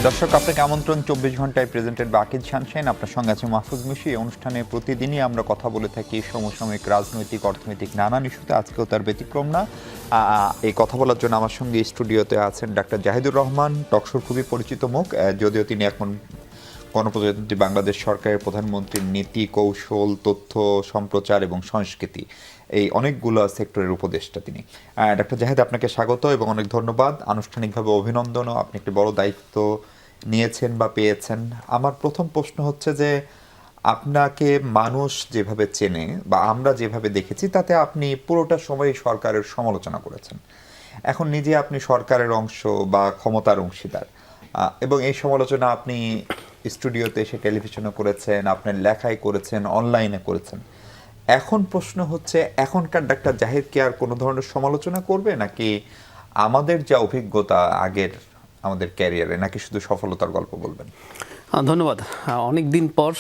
দর্শক, আপনাকে আমন্ত্রণ ২৪ ঘন্টায় প্রেজেন্টেড বাকিজ শানশাইন। আপনার সঙ্গে আছে মাহফুজ মিশি। এই অনুষ্ঠানে প্রতিদিনই আমরা কথা বলে থাকি সমসাময়িক রাজনৈতিক, অর্থনৈতিক নানান ইস্যুতে। আজকেও তার ব্যতিক্রম না। এই কথা বলার জন্য আমার সঙ্গে স্টুডিওতে আছেন ডাক্তার জাহিদুর রহমান, টকশোর খুবই পরিচিত মুখ, যদিও তিনি এখন গণপ্রজাতন্ত্রী বাংলাদেশ সরকারের প্রধানমন্ত্রীর নীতি, কৌশল, তথ্য সম্প্রচার এবং সংস্কৃতি, এই অনেকগুলো সেক্টরের উপদেষ্টা তিনি। ডাক্তার জাহিদ, আপনাকে স্বাগত এবং অনেক ধন্যবাদ, আনুষ্ঠানিকভাবে অভিনন্দনও। আপনি একটি বড় দায়িত্ব নিয়েছেন বা পেয়েছেন। আমার প্রথম প্রশ্ন হচ্ছে যে, আপনাকে মানুষ যেভাবে চেনে বা আমরা যেভাবে দেখেছি, তাতে আপনি পুরোটা সময় সরকারের সমালোচনা করেছেন। এখন নিজে আপনি সরকারের অংশ বা ক্ষমতার অংশীদার, এবং এই সমালোচনা আপনি স্টুডিওতে এসে টেলিভিশনে করেছেন, আপনার লেখায় করেছেন, অনলাইনে করেছেন। এখন প্রশ্ন হচ্ছে, এখনকার ডাক্তার জাহিদ কি আর কোনো ধরনের সমালোচনা করবে, নাকি আমাদের যা অভিজ্ঞতা আগের আমাদের ক্যারিয়ারে, নাকি শুধু সফলতার গল্প বলবেন? ধন্যবাদ। অনেক দিন পর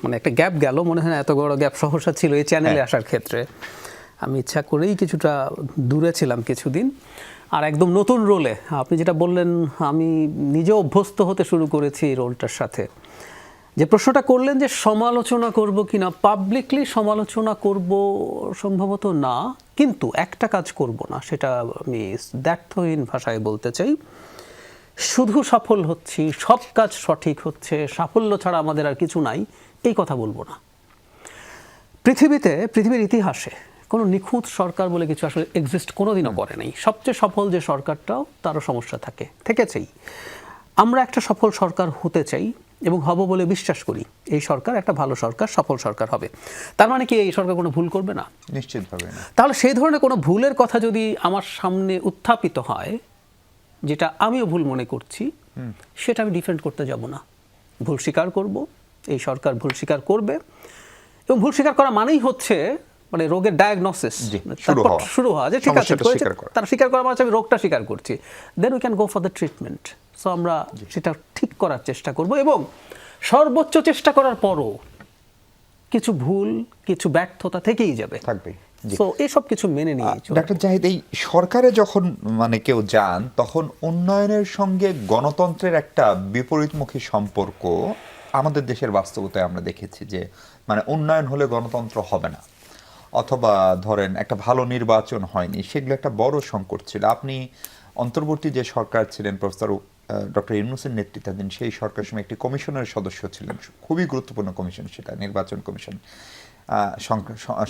মানে একটা গ্যাপ গেল, মনে হয় না এত বড় গ্যাপ সহসা ছিল এই চ্যানেলে আসার ক্ষেত্রে। আমি ইচ্ছা করেই কিছুটা দূরে ছিলাম কিছুদিন, আর একদম নতুন রোলে আপনি যেটা বললেন, আমি নিজে অভ্যস্ত হতে শুরু করেছি এই রোলটার সাথে। যে প্রশ্নটা করলেন যে সমালোচনা করব কি না, পাবলিকলি সমালোচনা করব সম্ভবত না, কিন্তু একটা কাজ করব না, সেটা আমি দ্ব্যর্থহীন ভাষায় বলতে চাই। শুধু সফল হচ্ছি, সব কাজ সঠিক হচ্ছে, সাফল্য ছাড়া আমাদের আর কিছু নাই, এই কথা বলবো না। পৃথিবীর ইতিহাসে কোনো নিখুঁত সরকার বলে কিছু আসলে এক্সিস্ট কোনোদিনও করে নাই। সবচেয়ে সফল যে সরকারটাও, তারও সমস্যা থেকেছেই। আমরা একটা সফল সরকার হতে চাই এবং হব বলে বিশ্বাস করি। এই সরকার একটা ভালো সরকার, সফল সরকার হবে। তার মানে কি এই সরকার কোনো ভুল করবে না? নিশ্চিতভাবে না। তাহলে সেই ধরনের কোনো ভুলের কথা যদি আমার সামনে উত্থাপিত হয়, যেটা আমিও ভুল মনে করছি, সেটা আমি ডিফেন্ড করতে যাব না। ভুল স্বীকার করব, এই সরকার ভুল স্বীকার করবে, এবং ভুল স্বীকার করা মানেই হচ্ছে মানে রোগের ডায়াগনোসিস শুরু হওয়া, যে ঠিক আছে তারা স্বীকার করা মানে আমি রোগটা স্বীকার করছি, then we can go for the treatment. So আমরা সেটা ঠিক করার চেষ্টা করব, এবং সর্বোচ্চ চেষ্টা করার পরও কিছু ভুল, কিছু ব্যর্থতা থেকেই যাবে, থাকবে। তো এসব কিছু মেনে নিয়ে ডাক্তার জাহিদ, এই সরকারে যখন মানে কেউ যান, তখন উন্নয়নের সঙ্গে গণতন্ত্রের একটা বিপরীতমুখী সম্পর্ক আমাদের দেশের বাস্তবতায় আমরা দেখেছি। যে মানে উন্নয়ন হলে গণতন্ত্র হবে না, অথবা ধরেন একটা ভালো নির্বাচন হয়নি, সেগুলো একটা বড় সংকট ছিল। আপনি অন্তর্বর্তী যে সরকার ছিলেন, প্রফেসর ডক্টর ইউনূসের নেতৃত্বাধীন সেই সরকারের সময় একটি কমিশনের সদস্য ছিলেন, খুবই গুরুত্বপূর্ণ কমিশন সেটা, নির্বাচন কমিশন,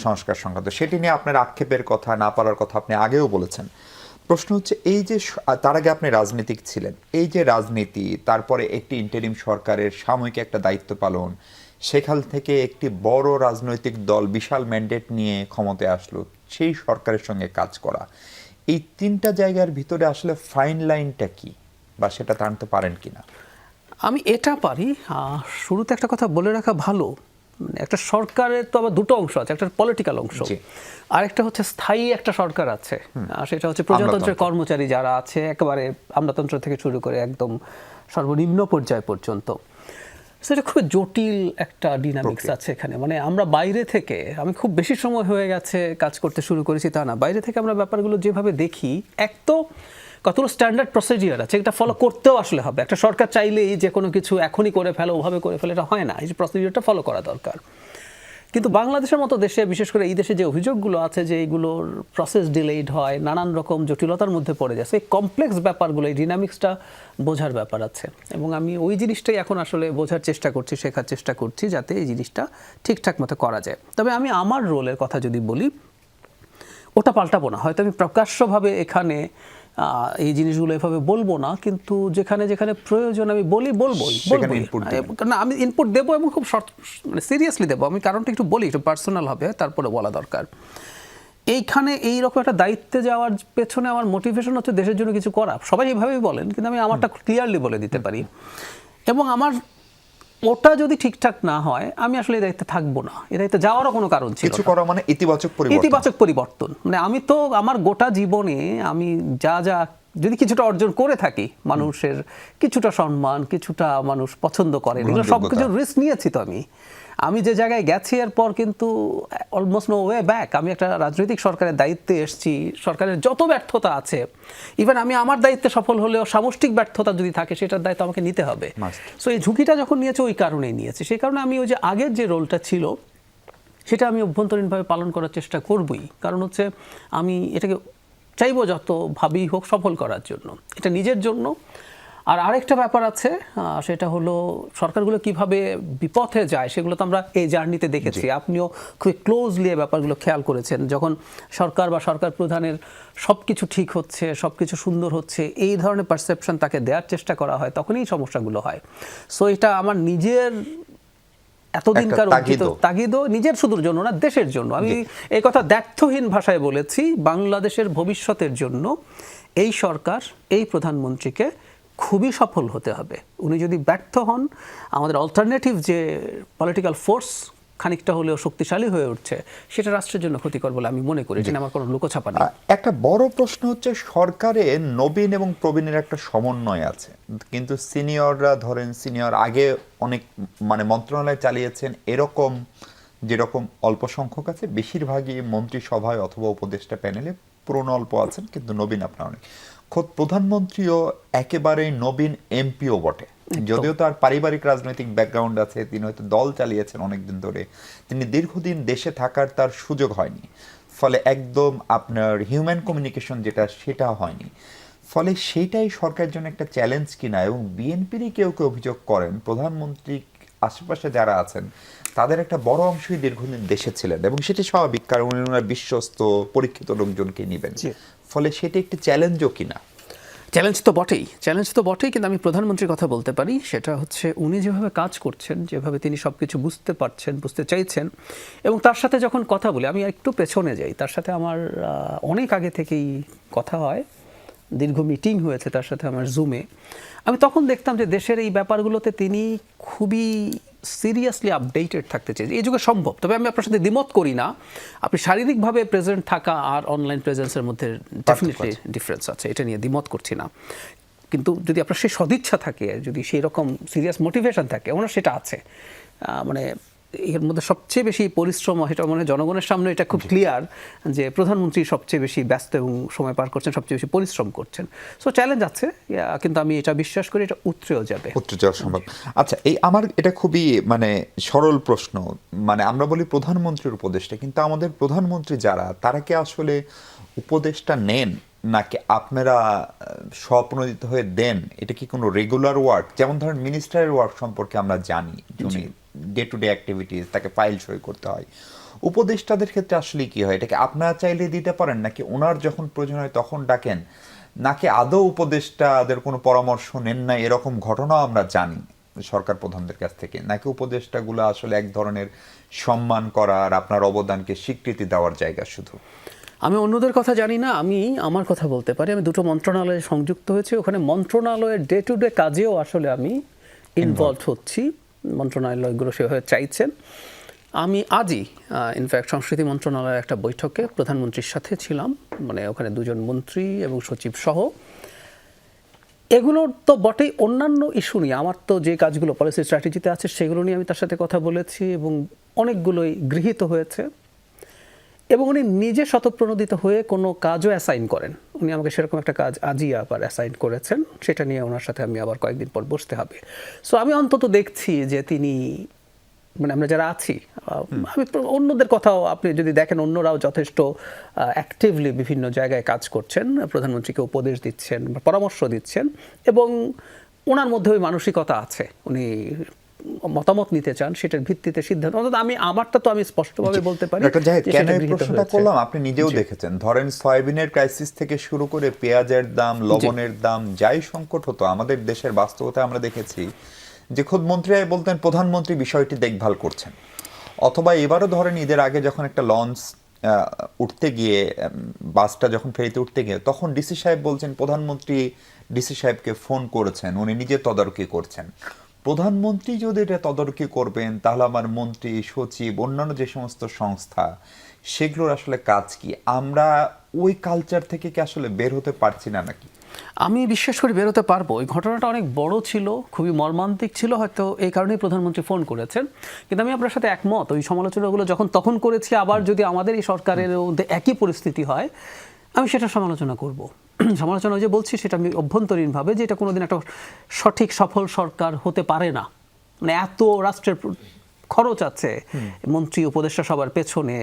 সংস্কার সংক্রান্ত। সেটি নিয়ে আপনার আক্ষেপের কথা, না পারার কথা আপনি আগেও বলেছেন। প্রশ্ন হচ্ছে, এই যে তার আগে আপনি রাজনীতিক ছিলেন, এই যে রাজনীতি, তারপরে একটি ইন্টারিম সরকারের সাময়িক একটা দায়িত্ব পালন, সেখান থেকে একটি বড় রাজনৈতিক দল বিশাল ম্যান্ডেট নিয়ে ক্ষমতায় আসলো, সেই সরকারের সঙ্গে কাজ করা, এই তিনটা জায়গার ভিতরে আসলে ফাইন লাইনটা কি, বা সেটা টানতে পারেন কিনা? আমি এটা পারি। শুরুতে একটা কথা বলে রাখা ভালো, একটা সরকারের তো আবার দুটো অংশ আছে, একটা পলিটিক্যাল অংশ, আর একটা হচ্ছে স্থায়ী একটা সরকার আছে, সেটা হচ্ছে প্রজাতন্ত্রের কর্মচারী যারা আছে, একেবারে আমলাতন্ত্র থেকে শুরু করে একদম সর্বনিম্ন পর্যায় পর্যন্ত। সেটা খুব জটিল একটা ডিনামিক্স আছে এখানে। মানে আমরা বাইরে থেকে, আমি খুব বেশি সময় হয়ে গেছে কাজ করতে শুরু করেছি তা না, বাইরে থেকে আমরা ব্যাপারগুলো যেভাবে দেখি, এক তো কতগুলো স্ট্যান্ডার্ড প্রসিডিওর আছে, এটা ফলো করতেও আসলে হবে। একটা সরকার চাইলেই যে কোনো কিছু এখনই করে ফেলে, ওভাবে করে ফেলে, এটা হয় না। এই যে প্রসিডিওরটা ফলো করা দরকার। কিন্তু বাংলাদেশের মতো দেশে, বিশেষ করে এই দেশে যে অভিযোগগুলো আছে যে এইগুলোর প্রসেস ডিলেইড হয়, নানান রকম জটিলতার মধ্যে পড়ে যাচ্ছে, এই কমপ্লেক্স ব্যাপারগুলো, এই ডিনামিক্সটা বোঝার ব্যাপার আছে। এবং আমি ওই জিনিসটাই এখন আসলে বোঝার চেষ্টা করছি, শেখার চেষ্টা করছি, যাতে এই জিনিসটা ঠিকঠাক মতো করা যায়। তবে আমি আমার রোলের কথা যদি বলি, ওটা পাল্টাবো না। হয়তো আমি প্রকাশ্যভাবে এখানে এই জিনিসগুলো এভাবে বলবো না, কিন্তু যেখানে যেখানে প্রয়োজন আমি বলবোই। না, আমি ইনপুট দেবো, এবং খুব মানে সিরিয়াসলি দেবো। আমি কারণটা একটু বলি, একটু পার্সোনাল হবে, তারপরে বলা দরকার। এইখানে এইরকম একটা দায়িত্বে যাওয়ার পেছনে আমার মোটিভেশন হচ্ছে দেশের জন্য কিছু করা। সবাই এইভাবেই বলেন, কিন্তু আমি আমারটা ক্লিয়ারলি বলে দিতে পারি। এবং আমার ওটা যদি ঠিকঠাক না হয়, আমি আসলে এই দায়িত্বে থাকবো না। এই দায়িত্বে যাওয়ারও কোনো কারণ ছিল কিছু করা মানে ইতিবাচক পরিবর্তন। মানে আমি তো আমার গোটা জীবনে আমি যা যদি কিছুটা অর্জন করে থাকি, মানুষের কিছুটা সম্মান, কিছুটা মানুষ পছন্দ করেন, এগুলো সবকিছু রিস্ক নিয়েছি তো আমি যে জায়গায় গেছি এরপর কিন্তু অলমোস্ট নো ওয়ে ব্যাক। আমি একটা রাজনৈতিক সরকারের দায়িত্বে এসেছি, সরকারের যত ব্যর্থতা আছে, ইভেন আমি আমার দায়িত্বে সফল হলেও সামষ্টিক ব্যর্থতা যদি থাকে সেটার দায়িত্ব আমাকে নিতে হবে। সো এই ঝুঁকিটা যখন নিয়েছে ওই কারণেই নিয়েছে। সেই কারণে আমি ওই যে আগের যে রোলটা ছিল সেটা আমি অভ্যন্তরীণভাবে পালন করার চেষ্টা করবই। কারণ হচ্ছে আমি এটাকে চাইবো যতভাবেই হোক সফল করার জন্য, এটা নিজের জন্য। আর আরেকটা ব্যাপার আছে, সেটা হলো সরকারগুলো কিভাবে বিপথে যায় সেগুলো তো আমরা এই জার্নিতে দেখেছি। আপনিও খুব ক্লোজলি এই ব্যাপারগুলো খেয়াল করেছেন। যখন সরকার বা সরকার প্রধানের সব কিছু ঠিক হচ্ছে, সব কিছু সুন্দর হচ্ছে, এই ধরনের পারসেপশন তাকে দেওয়ার চেষ্টা করা হয়, তখনই সমস্যাগুলো হয়। সো এটা আমার নিজের এতদিনকার অর্জিত তাগিদও, নিজের শুধুর জন্য না, দেশের জন্য। আমি এই কথা দ্ব্যর্থহীন ভাষায় বলেছি, বাংলাদেশের ভবিষ্যতের জন্য এই সরকার, এই প্রধানমন্ত্রীকে খুবই সফল হতে হবে। উনি যদি ব্যর্থ হন, আমাদের অল্টারনেটিভ যে পলিটিক্যাল ফোর্স খানিকটা হলেও শক্তিশালী হয়ে উঠছে, সেটা রাষ্ট্রের জন্য ক্ষতিকর বলে আমি মনে করি। এটা আমার কোনো লুকোছাপা নেই। একটা বড় প্রশ্ন হচ্ছে, সরকারে নবীন এবং প্রবীণের একটা সমন্বয় আছে, কিন্তু সিনিয়ররা ধরেন সিনিয়র আগে অনেক মানে মন্ত্রণালয় চালিয়েছেন, এরকম যেরকম অল্প সংখ্যক আছে, বেশিরভাগই মন্ত্রিসভায় অথবা উপদেষ্টা প্যানেলে পুরনো অল্প আছেন, কিন্তু নবীন আপনার অনেক। খোদ প্রধানমন্ত্রীও একেবারেই নবীন এমপিও বটে, যদিও তার পারিবারিক রাজনৈতিক ব্যাকগ্রাউন্ড আছে, তিনি হয়তো দল চালিয়েছেন অনেকদিন ধরে, তিনি দীর্ঘদিন দেশে থাকার তার সুযোগ হয়নি, ফলে একদম আপনার হিউম্যান কমিউনিকেশন যেটা সেটা হয়নি। ফলে সেটাই সরকারের জন্য একটা চ্যালেঞ্জ কিনা। এবং বিএনপিরই কেউ কেউ অভিযোগ করেন, প্রধানমন্ত্রী আশেপাশে যারা আছেন তাদের একটা বড় অংশই দীর্ঘদিন দেশে ছিলেন, এবং সেটি স্বাভাবিক, কারণ ওনারা বিশ্বস্ত পরীক্ষিত লোকজনকে নেবেন। ফলে সেটা একটি চ্যালেঞ্জও কিনা। চ্যালেঞ্জ তো বটেই, কিন্তু আমি প্রধানমন্ত্রীর কথা বলতে পারি। সেটা হচ্ছে উনি যেভাবে কাজ করছেন, যেভাবে তিনি সব কিছু বুঝতে পারছেন, বুঝতে চাইছেন, এবং তার সাথে যখন কথা বলি, আমি একটু পেছনে যাই, তার সাথে আমার অনেক আগে থেকেই কথা হয়, দীর্ঘ মিটিং হয়েছে তার সাথে আমার জুমে। আমি তখন দেখতাম যে দেশের এই ব্যাপারগুলোতে তিনি খুবই সিরিয়াসলি আপডেটেড থাকতে চাই। এই যুগে সম্ভব, তবে আমি আপনার সাথে দ্বিমত করি না। আপনি শারীরিকভাবে প্রেজেন্ট থাকা আর অনলাইন প্রেজেন্সের মধ্যে ডেফিনেটলি ডিফারেন্স আছে, এটা নিয়ে দ্বিমত করছি না। কিন্তু যদি আপনার সেই সদিচ্ছা থাকে, যদি সেই রকম সিরিয়াস মোটিভেশন থাকে, ওনার সেটা আছে। মানে এর মধ্যে সবচেয়ে বেশি পরিশ্রম, এটা মানে জনগণের সামনে এটা খুব ক্লিয়ার যে প্রধানমন্ত্রী সবচেয়ে বেশি ব্যস্ত এবং সময় পার করছেন, সবচেয়ে বেশি পরিশ্রম করছেন। সো চ্যালেঞ্জ আছে, কিন্তু আমি এটা বিশ্বাস করি এটা উতরেও যাবে, উতরে যাওয়া সম্ভব। আচ্ছা, এই আমার এটা খুবই মানে সরল প্রশ্ন, মানে আমরা বলি প্রধানমন্ত্রীর উপদেষ্টা, কিন্তু আমাদের প্রধানমন্ত্রী যারা, তারা কি আসলে উপদেষ্টা নেন, নাকি আপনারা স্বপ্রণোদিত হয়ে দেন? এটা কি কোনো রেগুলার ওয়ার্ক? যেমন ধরেন মিনিস্টারের ওয়ার্ক সম্পর্কে আমরা জানি, উনি ডে টু ডে অ্যাক্টিভিটিস, তাকে ফাইল সই করতে হয়। উপদেষ্টাদের ক্ষেত্রে আসলে কি হয়? এটাকে আপনারা চাইলে দিতে পারেন, নাকি ওনার যখন প্রয়োজন হয় তখন ডাকেন, নাকি আদৌ উপদেষ্টাদের কোনো পরামর্শ নেন না, এরকম ঘটনাও আমরা জানি সরকার প্রধানদের কাছ থেকে, নাকি উপদেষ্টাগুলো আসলে এক ধরনের সম্মান করার, আপনার অবদানকে স্বীকৃতি দেওয়ার জায়গা শুধু? আমি অন্যদের কথা জানি না, আমি আমার কথা বলতে পারি। আমি দুটো মন্ত্রণালয়ে সংযুক্ত হয়েছি, ওখানে মন্ত্রণালয়ের ডে টু ডে কাজেও আসলে আমি ইনভলভ হচ্ছি, মন্ত্রণালয়গুলো সেভাবে চাইছেন। আমি আজই ইনফ্যাক্ট সংস্কৃতি মন্ত্রণালয়ের একটা বৈঠকে প্রধানমন্ত্রীর সাথে ছিলাম, মানে ওখানে দুজন মন্ত্রী এবং সচিব সহ। এগুলোর তো বটেই, অন্যান্য ইস্যু নিয়ে আমার তো যে কাজগুলো পলিসি স্ট্র্যাটেজিতে আছে সেগুলো নিয়ে আমি তার সাথে কথা বলেছি, এবং অনেকগুলোই গৃহীত হয়েছে। এবং উনি নিজে স্বতঃপ্রণোদিত হয়ে কোনো কাজও অ্যাসাইন করেন। উনি আমাকে সেরকম একটা কাজ আজই আবার অ্যাসাইন করেছেন, সেটা নিয়ে ওনার সাথে আমি আবার কয়েকদিন পর বসতে হবে। সো আমি অন্তত দেখছি যে তিনি, মানে আমরা যারা আছি, আমি অন্যদের কথাও আপনি যদি দেখেন, অন্যরাও যথেষ্ট অ্যাক্টিভলি বিভিন্ন জায়গায় কাজ করছেন, প্রধানমন্ত্রীকে উপদেশ দিচ্ছেন, পরামর্শ দিচ্ছেন, এবং ওনার মধ্যে ওই মানসিকতা আছে, উনি মতামত নিতে চান, সেটার ভিত্তিতে সিদ্ধান্ত। অন্তত আমি আমারটা তো আমি স্পষ্টভাবে বলতে পারি। কেন এই প্রশ্নটা করলাম, আপনি নিজেও দেখেছেন, ধরেন সয়াবিনের ক্রাইসিস থেকে শুরু করে পেঁয়াজের দাম, লবণের দাম, যাই সংকট হতো আমাদের দেশের বাস্তবতায় আমরা দেখেছি যে খোদ মন্ত্রীরাই বলতেন প্রধানমন্ত্রী বিষয়টি দেখভাল করছেন। অথবা এবারও ধরেন ঈদের আগে যখন একটা লঞ্চ উঠতে গিয়ে, বাসটা যখন ফেরিতে উঠতে গিয়ে, তখন ডিসি সাহেব বলছেন প্রধানমন্ত্রী ডিসি সাহেবকে ফোন করেছেন, উনি নিজে তদারকি করছেন। প্রধানমন্ত্রী যদি এটা তদারকি করবেন, তাহলে আমার মন্ত্রী, সচিব, অন্যান্য যে সমস্ত সংস্থা, সেগুলোর আসলে কাজ কি? আমরা ওই কালচার থেকে কি আসলে বের হতে পারছি না নাকি? আমি বিশ্বাস করি বেরোতে পারবো। এই ঘটনাটা অনেক বড় ছিল, খুবই মর্মান্তিক ছিল, হয়তো এই কারণেই প্রধানমন্ত্রী ফোন করেছেন। কিন্তু আমি আপনার সাথে একমত, ওই সমালোচনাগুলো যখন তখন করেছি, আবার যদি আমাদের এই সরকারের মধ্যে একই পরিস্থিতি হয়, আমি সেটা সমালোচনা করব। সমালোচনা যে বলছি সেটা আমি অভ্যন্তরীণভাবে, যে এটা কোনোদিন একটা সঠিক সফল সরকার হতে পারে না। মানে এত রাষ্ট্রের খরচ আছে, মন্ত্রী উপদেষ্টা সবার পেছনে,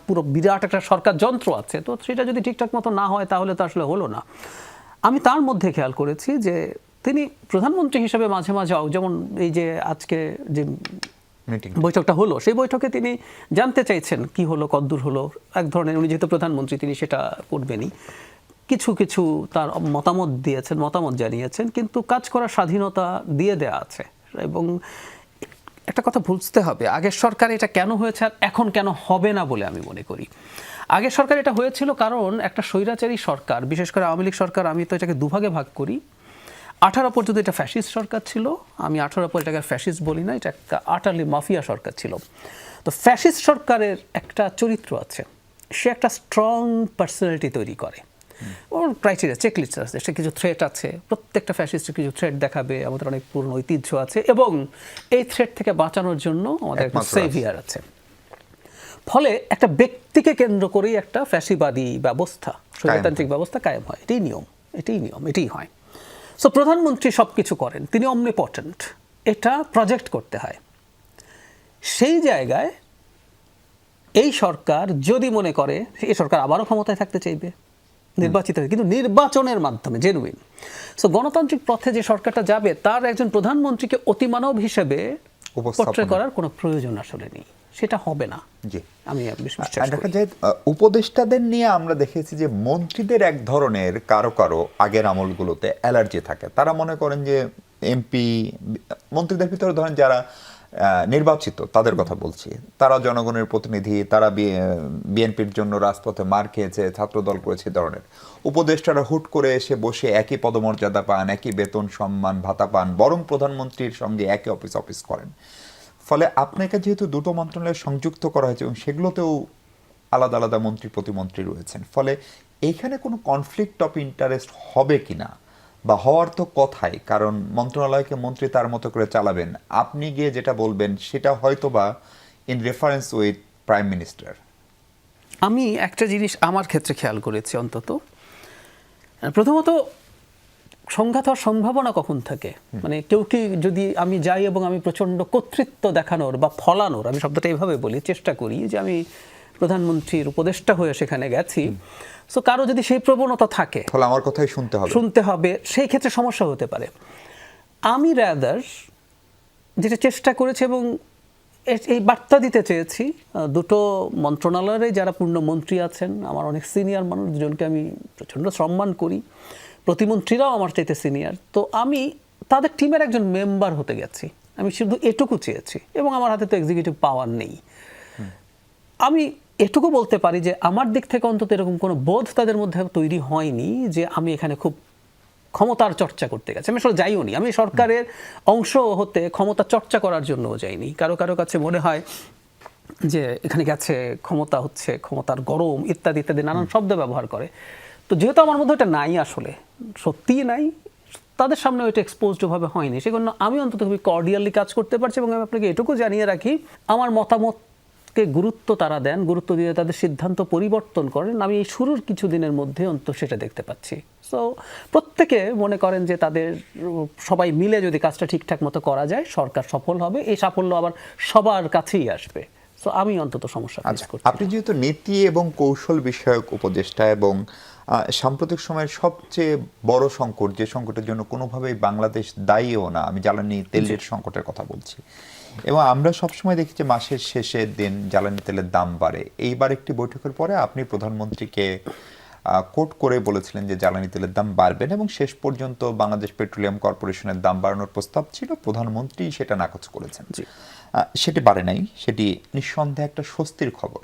পুরো বিরাট একটা সরকার যন্ত্র আছে, তো সেটা যদি ঠিকঠাক মতো না হয় তাহলে তো আসলে হলো না। আমি তার মধ্যে খেয়াল করেছি যে তিনি প্রধানমন্ত্রী হিসেবে মাঝে মাঝে, যেমন এই যে আজকে যে বৈঠকটা হলো, সেই বৈঠকে তিনি জানতে চাইছেন কি হলো, কদ্দূর হলো, এক ধরনের, উনি যেহেতু প্রধানমন্ত্রী তিনি সেটা করবেনই, কিছু কিছু তার মতামত দিয়েছেন, মতামত জানিয়েছেন, কিন্তু কাজ করার স্বাধীনতা দিয়ে দেয়া আছে। এবং একটা কথা বুঝতে হবে, আগের সরকার এটা কেন হয়েছে আর এখন কেন হবে না বলে আমি মনে করি। আগের সরকার এটা হয়েছিল কারণ একটা স্বৈরাচারী সরকার, বিশেষ করে আওয়ামী লীগ সরকার, আমি তো এটাকে দুভাগে ভাগ করি। 18 পর্যন্ত এটা ফ্যাসিস্ট সরকার ছিল, আমি 18 পর এটাকে ফ্যাসিস্ট বলি না, এটা একটা আটারলি মাফিয়া সরকার ছিল। তো ফ্যাসিস্ট সরকারের একটা চরিত্র আছে, সে একটা স্ট্রং পার্সোনালিটি তৈরি করে, ওর ক্রাইটেরিয়া চেকলিস্ট আছে, সে কিছু থ্রেট আছে, প্রত্যেকটা ফ্যাসিস্টের কিছু থ্রেট দেখাবে, আমাদের অনেক পুরনো ঐতিহ্য আছে, এবং এই থ্রেট থেকে বাঁচানোর জন্য আমাদের একটা সেভিয়ার আছে। ফলে একটা ব্যক্তিকে কেন্দ্র করেই একটা ফ্যাসিবাদী ব্যবস্থা, স্বৈরতান্ত্রিক ব্যবস্থা কায়েম হয়। এটাই নিয়ম, এটাই হয়। সো প্রধানমন্ত্রী সব কিছু করেন, তিনি অমনিপটেন্ট, এটা প্রজেক্ট করতে হয়। সেই জায়গায় এই সরকার যদি মনে করে এই সরকার আবারও ক্ষমতায় থাকতে চাইবে, নির্বাচিত হয়, কিন্তু নির্বাচনের মাধ্যমে, জেনুইন। সো গণতান্ত্রিক পথে যে সরকারটা যাবে, তার একজন প্রধানমন্ত্রীকে অতিমানব হিসেবে পোট্রে করার কোনো প্রয়োজন আসলে নেই, সেটা হবে না। জি, আমি দেখা যায় উপদেষ্টাদের নিয়ে আমরা দেখেছি যে মন্ত্রীদের এক ধরনের কারো কারো আগের আমলগুলোতে অ্যালার্জি থাকে। তারা মনে করেন যে এমপি মন্ত্রীদের ভিতরে ধরেন যারা নির্বাচিত, তাদের কথা বলছি, তারা জনগণের প্রতিনিধি, তারা বিএনপির জন্য রাজপথে মার খেয়েছে, ছাত্রদল করেছে, ধরনের উপদেষ্টারা হুট করে এসে বসে একই পদমর্যাদা পান, একই বেতন সম্মান ভাতা পান, বরং প্রধানমন্ত্রীর সঙ্গে একই অফিস করেন। ফলে আপনাকে যেহেতু দুটো মন্ত্রণালয় সংযুক্ত করা হয়েছে এবং সেগুলোতেও আলাদা আলাদা মন্ত্রী প্রতিমন্ত্রী রয়েছেন, ফলে এইখানে কোনো কনফ্লিক্ট অফ ইন্টারেস্ট হবে কিনা, বা হওয়ার তো কথাই, কারণ মন্ত্রণালয়কে মন্ত্রী তার মতো করে চালাবেন, আপনি গিয়ে যেটা বলবেন সেটা হয়তো বা in reference with prime minister. আমি একটা জিনিস আমার ক্ষেত্রে খেয়াল করেছি, অন্তত প্রথমত সংঘাত হওয়ার সম্ভাবনা কখন থাকে, মানে কেউ কি যদি আমি যাই এবং আমি প্রচণ্ড কর্তৃত্ব দেখানোর বা ফলানোর, আমি শব্দটা এইভাবে বলি, চেষ্টা করি যে আমি প্রধানমন্ত্রীর উপদেষ্টা হয়ে সেখানে গেছি, সো কারো যদি সেই প্রবণতা থাকে, ফলে আমার কথাই শুনতে হবে, সেই ক্ষেত্রে সমস্যা হতে পারে। আমি রাদার যেটা চেষ্টা করেছি এবং এই বার্তা দিতে চেয়েছি, দুটো মন্ত্রণালয়ের যারা পূর্ণ মন্ত্রী আছেন, আমার অনেক সিনিয়র মানুষ, দুজনকে আমি প্রচণ্ড সম্মান করি, প্রতিমন্ত্রীরাও আমার চাইতে সিনিয়র, তো আমি তাদের টিমের একজন মেম্বার হতে গেছি। আমি শুধু এটুকু চেয়েছি, এবং আমার হাতে তো এক্সিকিউটিভ পাওয়ার নেই। আমি এটুকু বলতে পারি যে আমার দিক থেকে অন্তত এরকম কোনো বোধ তাদের মধ্যে তৈরি হয়নি যে আমি এখানে খুব ক্ষমতার চর্চা করতে গেছি। আমি আসলে যাইও নি, আমি সরকারের অংশ হতে ক্ষমতা চর্চা করার জন্যও যাইনি। কারো কারো কাছে মনে হয় যে এখানে গেছে ক্ষমতা হচ্ছে, ক্ষমতার গরম ইত্যাদি ইত্যাদি নানান শব্দ ব্যবহার করে। তো যেহেতু আমার মধ্যে ওটা নাই, আসলে সত্যিই নাই, তাদের সামনে ওইটা এক্সপোজড ভাবে হয়নি, সেজন্য আমি অন্তত খুবই কর্ডিয়ালি কাজ করতে পারছি। এবং আমি আপনাকে এটুকু জানিয়ে রাখি, আমার মতামতকে গুরুত্ব তারা দেন, গুরুত্ব দিয়ে তাদের সিদ্ধান্ত পরিবর্তন করেন, আমি এই শুরুর কিছু দিনের মধ্যে অন্তত সেটা দেখতে পাচ্ছি। সো প্রত্যেকে মনে করেন যে তাদের সবাই মিলে যদি কাজটা ঠিকঠাক মতো করা যায়, সরকার সফল হবে, এই সাফল্য আবার সবার কাছেই আসবে। সো আমি অন্তত সমস্যা ফেস করছি। আপনি যেহেতু নীতি এবং কৌশল বিষয়ক উপদেষ্টা, এবং সাম্প্রতিক সময়ের সবচেয়ে বড় সংকট, যে সংকটের জন্য কোনোভাবেই বাংলাদেশ দায়ীও না, আমি জ্বালানি তেলের সংকটের কথা বলছি, এবং আমরা সবসময় দেখি যে মাসের শেষের দিন জ্বালানি তেলের দাম বাড়ে। এইবার একটি বৈঠকের পরে আপনি প্রধানমন্ত্রীকে কোট করে বলেছিলেন যে জ্বালানি তেলের দাম বাড়বেন, এবং শেষ পর্যন্ত বাংলাদেশ পেট্রোলিয়াম কর্পোরেশনের দাম বাড়ানোর প্রস্তাব ছিল, প্রধানমন্ত্রী সেটা নাকচ করেছেন। সেটি বাড়ে নাই, সেটি নিঃসন্দেহে একটা স্বস্তির খবর।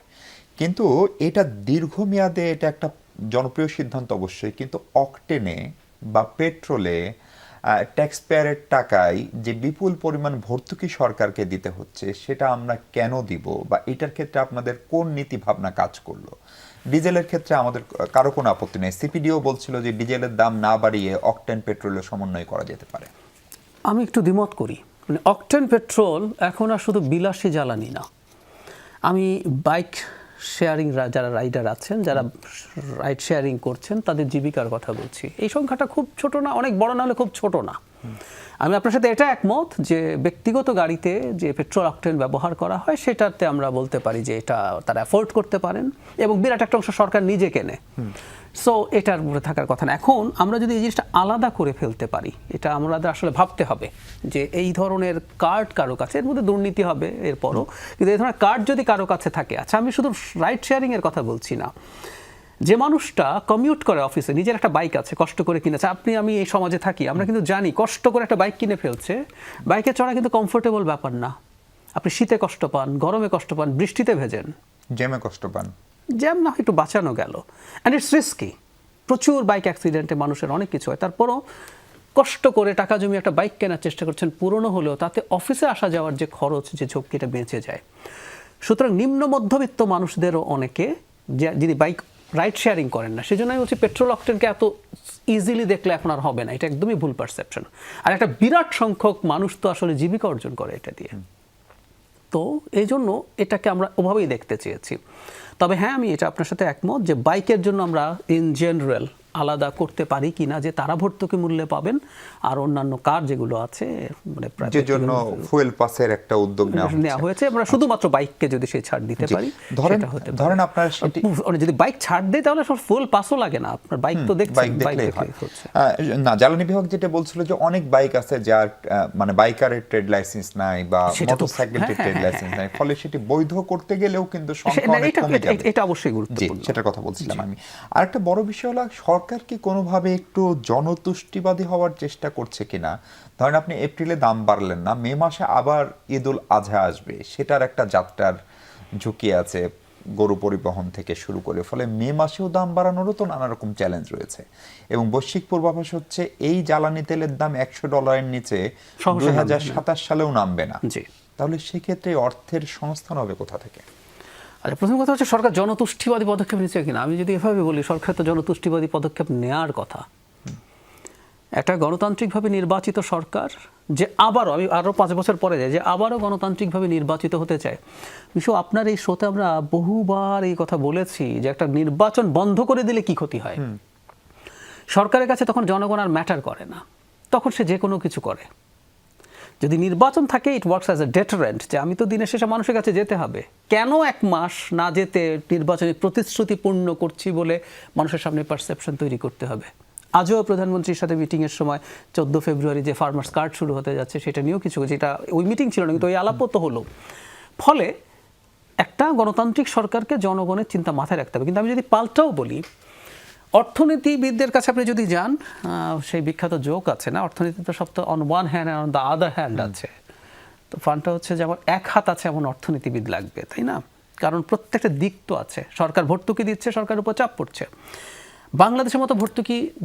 কিন্তু এটা দীর্ঘমেয়াদে এটা একটা জনপ্রিয় সিদ্ধান্ত অবশ্যই, কিন্তু অকটেনে বা পেট্রোলে ট্যাক্স পেয়ারের টাকায় যে বিপুল পরিমাণ ভর্তুকি সরকারকে দিতে হচ্ছে সেটা আমরা কেন দিব, বা এটার ক্ষেত্রে আপনাদের কোন নীতি ভাবনা কাজ করলো? ডিজেলের ক্ষেত্রে আমাদের কারো কোনো আপত্তি নেই, সিপিডিও বলছিল যে ডিজেলের দাম না বাড়িয়ে অকটেন পেট্রোলের সমন্বয় করা যেতে পারে। আমি একটু দ্বিমত করি। মানে অকটেন পেট্রোল এখন আর শুধু বিলাসী জ্বালানি না। আমি বাইক শেয়ারিং যারা রাইডার আছেন, যারা রাইড শেয়ারিং করছেন, তাদের জীবিকার কথা বলছি। এই সংখ্যাটা খুব ছোট না, অনেক বড় না হলে খুব ছোট না। আমি আপনার সাথে এটা একমত যে ব্যক্তিগত গাড়িতে যে পেট্রোল অকটেন ব্যবহার করা হয় সেটাতে আমরা বলতে পারি যে এটা তারা অ্যাফোর্ড করতে পারেন, এবং বিরাট একটা অংশ সরকার নিজে কেনে। সো এটার উপরে থাকার কথা না। এখন আমরা যদি এই জিনিসটা আলাদা করে ফেলতে পারি, এটা আমাদের আসলে ভাবতে হবে যে এই ধরনের কার্ড কারো কাছে, এর মধ্যে দুর্নীতি হবে এরপরও, কিন্তু এই ধরনের কার্ড যদি কারো কাছে থাকে, আচ্ছা আমি শুধু রাইড শেয়ারিং এর কথা বলছি না, যে মানুষটা কমিউট করে অফিসে, নিজের একটা বাইক আছে, কষ্ট করে কিনেছে, আপনি আমি এই সমাজে থাকি, আমরা কিন্তু জানি কষ্ট করে একটা বাইক কিনে ফেলছে, বাইকে চড়া কিন্তু কমফোর্টেবল ব্যাপার না। আপনি শীতে কষ্ট পান, গরমে কষ্ট পান, বৃষ্টিতে ভেজেন, জ্যামে কষ্ট পান, জ্যাম না একটু বাঁচানো গেল, অ্যান্ড ইটস রিস্কি। প্রচুর বাইক অ্যাক্সিডেন্টে মানুষের অনেক কিছু হয়, তারপরও কষ্ট করে টাকা জমিয়ে একটা বাইক কেনার চেষ্টা করছেন, পুরনো হলেও তাতে অফিসে আসা যাওয়ার যে খরচ, যে ঝক্কিটা বেঁচে যায়। সুতরাং নিম্ন মধ্যবিত্ত মানুষদেরও অনেকে যিনি বাইক রাইড শেয়ারিং করেন না, সেজন্য আমি বলছি পেট্রোল অকটেনকে এত ইজিলি দেখলে এখন আর হবে না, এটা একদমই ভুল পারসেপশন। আর একটা বিরাট সংখ্যক মানুষ তো আসলে জীবিকা অর্জন করে এটা দিয়ে, তো এই জন্য এটাকে আমরা ওভাবেই দেখতে চেয়েছি। তবে হ্যাঁ, আমি এটা আপনার সাথে একমত যে বাইকের জন্য আমরা ইন জেনারেল আলাদা করতে পারি কিনা, যে তারা ভর্তুকি মূল্যে পাবেন, আর অন্যান্য কার যেগুলো আছে মানে যে জন্য ফুয়েল পাসের একটা উদ্যোগ নেওয়া হয়েছে, আমরা শুধুমাত্র বাইককে যদি সেই ছাড় দিতে পারি, ধরেন আপনার যদি বাইক ছাড় দেয় তাহলে ফুয়েল পাসও লাগে না, আপনার বাইক তো দেখছেন, না। জ্বালানি বিভাগ যেটা বলছিল যে অনেক বাইক আছে যার মানে বাইকারের ট্রেড লাইসেন্স নাই বা মোটরসাইকেলের ট্রেড লাইসেন্স নাই, ফলে সেটি বৈধ করতে গেলেও কিন্তু সংখ্যা অনেক কমে যাবে। এটা অবশ্যই গুরুত্বপূর্ণ, সেটার কথা বলছিলাম আমি। আরেকটা বড় বিষয় হলো সরকার কি কোনোভাবে একটু জনতুষ্টিবাদী হওয়ার চেষ্টা করছে কিনা? ধরেন আপনি এপ্রিলে দাম বাড়লেন না, মে মাসে আবার ঈদুল আজহা আসবে, সেটার একটা যাত্রার ঝুঁকি আছে গরু পরিবহন থেকে শুরু করে, ফলে মে মাসেও দাম বাড়ানোরও তো নানা রকম চ্যালেঞ্জ রয়েছে। এবং বৈশ্বিক পূর্বাভাস হচ্ছে এই জ্বালানি তেলের দাম $100 নিচে 2027 সালেও নামবে না। তাহলে সেক্ষেত্রে অর্থের সংস্থান হবে কোথা থেকে? আচ্ছা, প্রথম কথা হচ্ছে সরকার জনতুষ্টিবাদী পদক্ষেপ নিচ্ছে কিনা। আমি যদি এভাবে বলি, সরকার তো জনতুষ্টিবাদী পদক্ষেপ নেওয়ার কথা। একটা গণতান্ত্রিকভাবে নির্বাচিত সরকার যে আমি আরও 5 বছর পরে যাই, যে আবারও গণতান্ত্রিকভাবে নির্বাচিত হতে চায়। বিশেষ আপনার এই শোতে আমরা বহুবার এই কথা বলেছি যে একটা নির্বাচন বন্ধ করে দিলে কি ক্ষতি হয়। সরকারের কাছে তখন জনগণ আর ম্যাটার করে না, তখন সে যে কোনো কিছু করে। যদি নির্বাচন থাকে, it works as a deterrent, যে আমি তো দিনের শেষে মানুষের কাছে যেতে হবে, কেন 1 মাস না যেতে নির্বাচনী প্রতিশ্রুতি পূর্ণ করছি বলে মানুষের সামনে পারসেপশন তৈরি করতে হবে। আজও প্রধানমন্ত্রীর সাথে মিটিংয়ের সময় 14 ফেব্রুয়ারি যে ফার্মার্স কার্ড শুরু হতে যাচ্ছে, সেটা নিয়েও কিছু, যেটা ওই মিটিং ছিল না কিন্তু ওই আলাপও তো হলো। ফলে একটা গণতান্ত্রিক সরকারকে জনগণের চিন্তা মাথায় রাখতে হবে। কিন্তু আমি যদি পাল্টাও বলি, অর্থনীতিবিদদের কাছে আপনি যদি যান, সেই বিখ্যাত জোক আছে না, অর্থনীতি তো সব তো on one hand on the other hand আছে। তো ফান্ডটা হচ্ছে যেমন এক হাত আছে এমন অর্থনীতিবিদ লাগবে, তাই না? কারণ প্রত্যেকটা দিক তো আছে। সরকার ভর্তুকি দিচ্ছে, সরকারের উপর চাপ পড়ছে। বাংলাদেশের মতো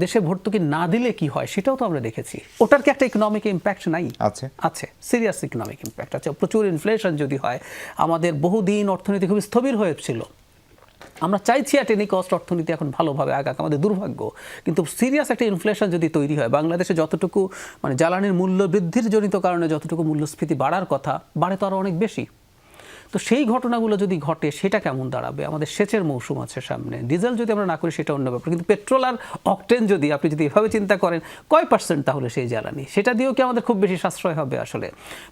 দেশে ভর্তুকি না দিলে কি হয় সেটাও তো আমরা দেখেছি। ওটার কি একটা ইকোনমিক ইম্প্যাক্ট নাই? আছে, সিরিয়াস ইকোনমিক ইম্প্যাক্ট আছে। প্রচুর ইনফ্লেশন যদি হয়, আমাদের বহুদিন অর্থনীতি খুব স্থবির হয়েছিল। আমরা চাইছি অ্যাট এনি কস্ট অর্থনীতি এখন ভালোভাবে আগাক, আমাদের দুর্ভাগ্য। কিন্তু সিরিয়াস একটা ইনফ্লেশন যদি তৈরি হয়, বাংলাদেশে যতটুকু মানে জ্বালানির মূল্য বৃদ্ধির জনিত কারণে যতটুকু মূল্যস্ফীতি বাড়ার কথা, বাড়ে তো আরও অনেক বেশি। তো সেই ঘটনাগুলো যদি ঘটে, সেটা কেমন দাঁড়াবে? আমাদের সেচের মৌসুম আছে সামনে, ডিজেল যদি আমরা না করি সেটা অন্য ব্যাপার, কিন্তু পেট্রোল আর অকটেন যদি আপনি যদি এভাবে চিন্তা করেন, কয় পার্সেন্ট তাহলে সেই জ্বালানি, সেটা দিয়েও কি আমাদের খুব বেশি সাশ্রয় হবে? আসলে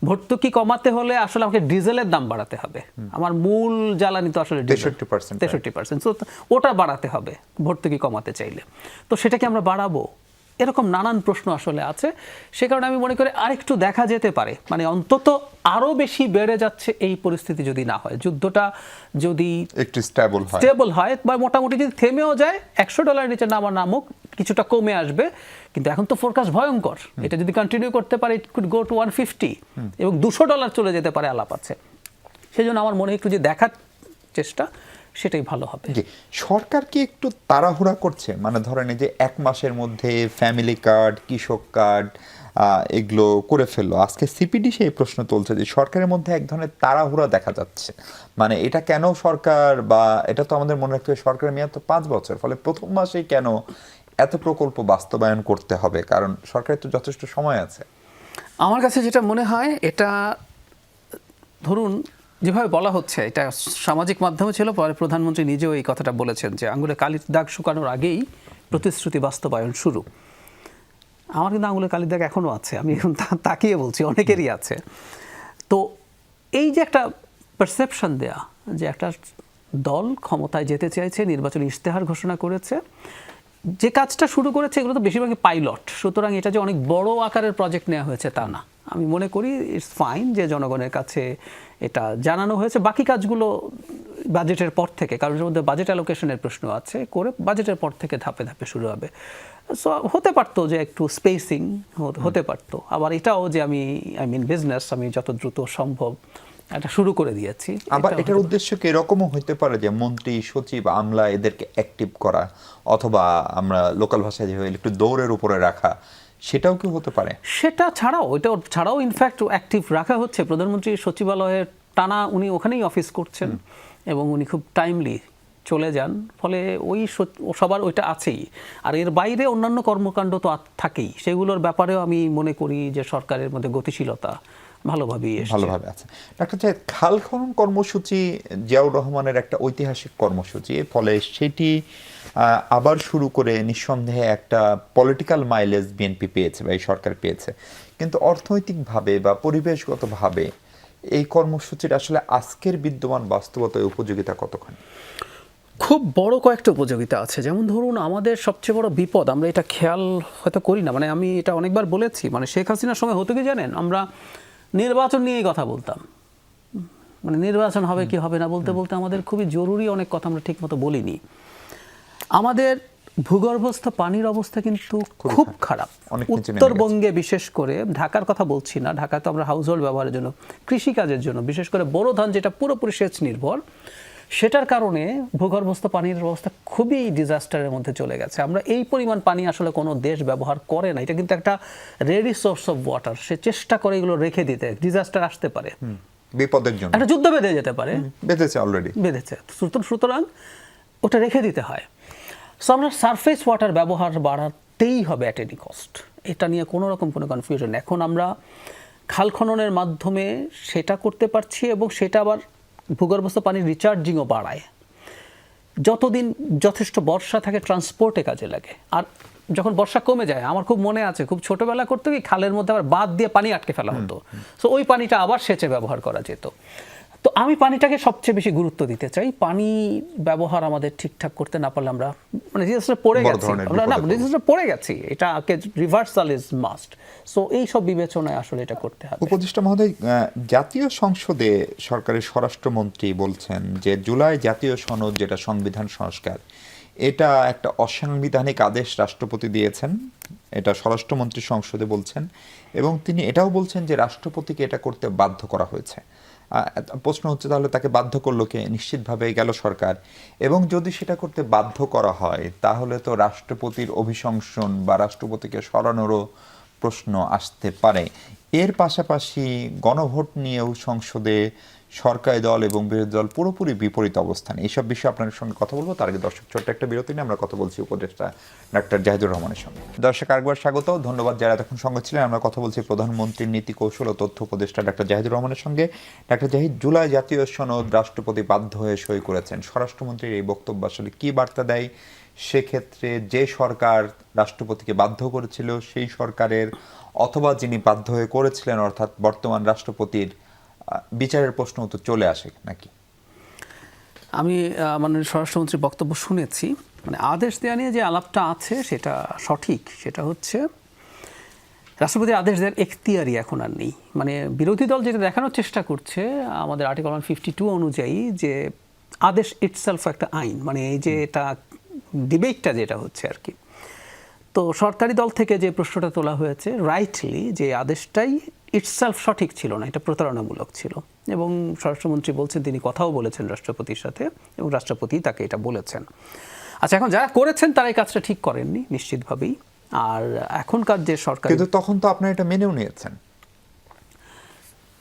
ভর্তুকি কমাতে হলে আসলে আমাকে ডিজেলের দাম বাড়াতে হবে। আমার মূল জ্বালানি তো আসলে 63%, তো ওটা বাড়াতে হবে ভর্তুকি কমাতে চাইলে। তো সেটা কি আমরা বাড়াবো? এরকম নানান প্রশ্ন আসলে আছে। সে কারণে আমি মনে করি আরেকটু দেখা যেতে পারে, মানে অন্তত আরো বেশি বেড়ে যাচ্ছে এই পরিস্থিতি যদি না হয়, যুদ্ধটা যদি একটু স্টেবল হয় বা মোটামুটি যদি থেমেও যায়, $100 নিচে নামুক, কিছুটা কমে আসবে। কিন্তু এখন তো ফোরকাস্ট ভয়ঙ্কর, এটা যদি কন্টিনিউ করতে পারে ইট কুড গো টু 150 এবং $200 চলে যেতে পারে আলাপ আছে। সেজন্য আমার মনে একটু যে দেখার চেষ্টা, সেটাই ভালো হবে। জি, সরকার কি একটু তাড়াহুড়া করছে? মানে ধরেন এই যে 1 মাসের মধ্যে ফ্যামিলি কার্ড, কৃষক কার্ড এগুলো করে ফেললো। আজকে সিপিডি সেই প্রশ্ন তুলছে যে সরকারের মধ্যে এক ধরনের তাড়াহুড়া দেখা যাচ্ছে। মানে এটা কেন সরকার, বা এটা তো আমাদের মনে রাখতে হবে সরকারের মেয়াদ তো 5 বছর, ফলে প্রথম মাসেই কেন এত প্রকল্প বাস্তবায়ন করতে হবে? কারণ সরকারের তো যথেষ্ট সময় আছে। আমার কাছে যেটা মনে হয়, এটা ধরুন যেভাবে বলা হচ্ছে, এটা সামাজিক মাধ্যমে ছিল, পরে প্রধানমন্ত্রী নিজেও এই কথাটা বলেছেন যে আঙুলে কালির দাগ শুকানোর আগেই প্রতিশ্রুতি বাস্তবায়ন শুরু। আমার কিন্তু আঙুলে কালির দাগ এখনও আছে, আমি এখন তাকিয়ে বলছি, অনেকেরই আছে। তো এই যে একটা পারসেপশন দেয়া যে একটা দল ক্ষমতায় যেতে চাইছে, নির্বাচনী ইশতেহার ঘোষণা করেছে, যে কাজটা শুরু করেছে এগুলো তো বেশিরভাগই পাইলট, সুতরাং এটা যে অনেক বড় আকারের প্রজেক্ট নেওয়া হয়েছে তা না। আমি মনে করি ইটস ফাইন যে জনগণের কাছে এটা জানানো হয়েছে। বাকি কাজগুলো বাজেটের পর থেকে, কারণ এর মধ্যে বাজেট অ্যালোকেশনের প্রশ্ন আছে, করে বাজেটের পর থেকে ধাপে ধাপে শুরু হবে। সো হতে পারতো যে একটু স্পেসিং হতে পারতো। আবার এটাও যে আই মিন বিজনেস, আমি যত দ্রুত সম্ভব এটা শুরু করে দিয়েছি। আবার এটার উদ্দেশ্য কি এরকমও হতে পারে যে মন্ত্রী, সচিব, আমলা এদেরকে অ্যাক্টিভ করা, অথবা আমরা লোকাল ভাষায় যেভাবে একটু দৌড়ের উপরে রাখা, সেটাও কি হতে পারে? সেটা ছাড়াও, এটা ছাড়াও ইনফ্যাক্ট অ্যাক্টিভ রাখা হচ্ছে। প্রধানমন্ত্রীর সচিবালয়ের টানা উনি ওখানেই অফিস করছেন এবং উনি খুব টাইমলি চলে যান, ফলে ওই সবার ওইটা আছেই। আর এর বাইরে অন্যান্য কর্মকাণ্ড তো থাকেই, সেগুলোর ব্যাপারেও আমি মনে করি যে সরকারের মধ্যে গতিশীলতা ভালোভাবেই এসেছে। ভালোভাবে আছে। ডাক্তার সাহেব, খাল খনন কর্মসূচি জিয়াউর রহমানের একটা ঐতিহাসিক কর্মসূচি, ফলে সেটি আবার শুরু করে নিঃসন্দেহে একটা পলিটিক্যাল মাইলেজ বিএনপি পেয়েছে বা এই সরকার পেয়েছে, কিন্তু অর্থনৈতিকভাবে বা পরিবেশগতভাবে এই কর্মসূচির আসলে আজকের বিদ্যমান বাস্তবতায় উপযোগিতা কতখানি? খুব বড় কয়েকটা উপযোগিতা আছে। যেমন ধরুন, আমাদের সবচেয়ে বড় বিপদ, আমরা এটা খেয়াল হয়তো করি না, মানে আমি এটা অনেকবার বলেছি, মানে শেখ হাসিনার সময় হতো কি জানেন, আমরা নির্বাচন নিয়েই কথা বলতাম। মানে নির্বাচন হবে কি হবে না বলতে বলতে আমাদের খুবই জরুরি অনেক কথা আমরা ঠিকমতো বলিনি। আমাদের ভূগর্ভস্থ পানির অবস্থা কিন্তু খুব খারাপ। উত্তরবঙ্গে বিশেষ করে, ঢাকার কথা বলছি না, ঢাকা তো আমরা হাউস হোল্ড ব্যবহারের জন্য, কৃষিকাজের জন্য, বিশেষ করে বোরো ধান যেটা পুরোপুরি সেচ নির্ভর, সেটার কারণে ভূগর্ভস্থ পানির অবস্থা খুবই ডিজাস্টারের মধ্যে চলে গেছে। আমরা এই পরিমাণ পানি আসলে কোনো দেশ ব্যবহার করে না। এটা কিন্তু একটা রেডি সোর্স অফ ওয়াটার, সে চেষ্টা করে এগুলো রেখে দিতে, ডিজাস্টার আসতে পারে, বিপদের জন্য একটা যুদ্ধ বেঁধে যেতে পারে, বেঁধেছে, অলরেডি বেঁধেছে, সুতরাং ওটা রেখে দিতে হয়। সো আমরা সারফেস ওয়াটার ব্যবহার বাড়াতেই হবে অ্যাট এনি কস্ট, এটা নিয়ে কোনো রকম কোনো কনফিউশন। এখন আমরা খাল খননের মাধ্যমে সেটা করতে পারছি এবং সেটা আবার ভূগর্ভস্থ পানির রিচার্জিংও বাড়ায়। যতদিন যথেষ্ট বর্ষা থাকে ট্রান্সপোর্টে কাজে লাগে, আর যখন বর্ষা কমে যায়, আমার খুব মনে আছে খুব ছোটবেলা করতে কি খালের মধ্যে আবার বাঁধ দিয়ে পানি আটকে ফেলা হতো, সো ওই পানিটা আবার সেচে ব্যবহার করা যেত। তো আমি পানিটাকে সবচেয়ে বেশি গুরুত্ব দিতে চাই। পানি ব্যবহার আমাদের ঠিকঠাক করতে না পারলে আমরা মানে ডিজাস্টারে পড়ে গেছি, আমরা না ডিজাস্টারে পড়ে গেছি, এটাকে রিভার্সাল ইজ মাস্ট। সো এই সব বিবেচনায় আসলে এটা করতে হবে। উপদেষ্টা মহোদয়, জাতীয় সংসদে সরকারের স্বরাষ্ট্রমন্ত্রী বলছেন যে জুলাই জাতীয় সনদ, যেটা সংবিধান সংস্কার, এটা একটা অসাংবিধানিক আদেশ রাষ্ট্রপতি দিয়েছেন, এটা স্বরাষ্ট্রমন্ত্রী সংসদে বলছেন, এবং তিনি এটাও বলছেন যে রাষ্ট্রপতিকে এটা করতে বাধ্য করা হয়েছে। প্রশ্ন হচ্ছে তাহলে তাকে বাধ্য করলো কে? নিশ্চিতভাবে গেল সরকার। এবং যদি সেটা করতে বাধ্য করা হয় তাহলে তো রাষ্ট্রপতির অভিশংসন বা রাষ্ট্রপতিকে সরানোরও প্রশ্ন আসতে পারে। এর পাশাপাশি গণভোট নিয়েও সংসদে সরকারি দল এবং বিরোধী দল পুরোপুরি বিপরীত অবস্থান। এইসব বিষয়ে আপনার সঙ্গে কথা বলবো, তার আগে দর্শক ছোট্ট একটা বিরতি নিয়ে আমরা কথা বলছি উপদেষ্টা ডাক্তার জাহিদুর রহমানের সঙ্গে। দর্শক আরেকবার স্বাগত, ধন্যবাদ যারা এতক্ষণ সঙ্গে ছিলেন। আমরা কথা বলছি প্রধানমন্ত্রীর নীতি কৌশল ও তথ্য উপদেষ্টা ডাক্তার জাহিদুর রহমানের সঙ্গে। ডাক্তার জাহিদ, জুলাই জাতীয় সনদ রাষ্ট্রপতি বাধ্য হয়ে সই করেছেন, স্বরাষ্ট্রমন্ত্রীর এই বক্তব্য আসলে কি বার্তা দেয়? সেক্ষেত্রে যে সরকার রাষ্ট্রপতিকে বাধ্য করেছিল সেই সরকারের, অথবা যিনি বাধ্য হয়ে করেছিলেন অর্থাৎ বর্তমান রাষ্ট্রপতির বিচারের প্রশ্ন তো চলে আসে নাকি? আমি মাননীয় স্বরাষ্ট্রমন্ত্রীর বক্তব্য শুনেছি, মানে আদেশ দেওয়া নিয়ে যে আলাপটা আছে সেটা সঠিক। সেটা হচ্ছে রাষ্ট্রপতি আদেশ দেওয়ার এখতিয়ারই এখন আর নেই। মানে বিরোধী দল যেটা দেখানোর চেষ্টা করছে আমাদের আর্টিকেল 152 অনুযায়ী, যে আদেশ ইটসেলফ একটা আইন, মানে এই যে এটা ডিবেটটা যেটা হচ্ছে আর কি, তো সরকারি দল থেকে যে প্রশ্নটা তোলা হয়েছে রাইটলি যে আদেশটাই ইটসেলফ সঠিক ছিল না, এটা প্রতারণামূলক ছিল, এবং স্বরাষ্ট্রমন্ত্রী বলছেন তিনি কথাও বলেছেন রাষ্ট্রপতির সাথে এবং রাষ্ট্রপতি তাকে এটা বলেছেন। আচ্ছা, এখন যারা করেছেন তারা এই কাজটা ঠিক করেননি নিশ্চিতভাবেই। আর এখনকার যে সরকার, কিন্তু তখন তো আপনারা এটা মেনেও নিয়েছেন।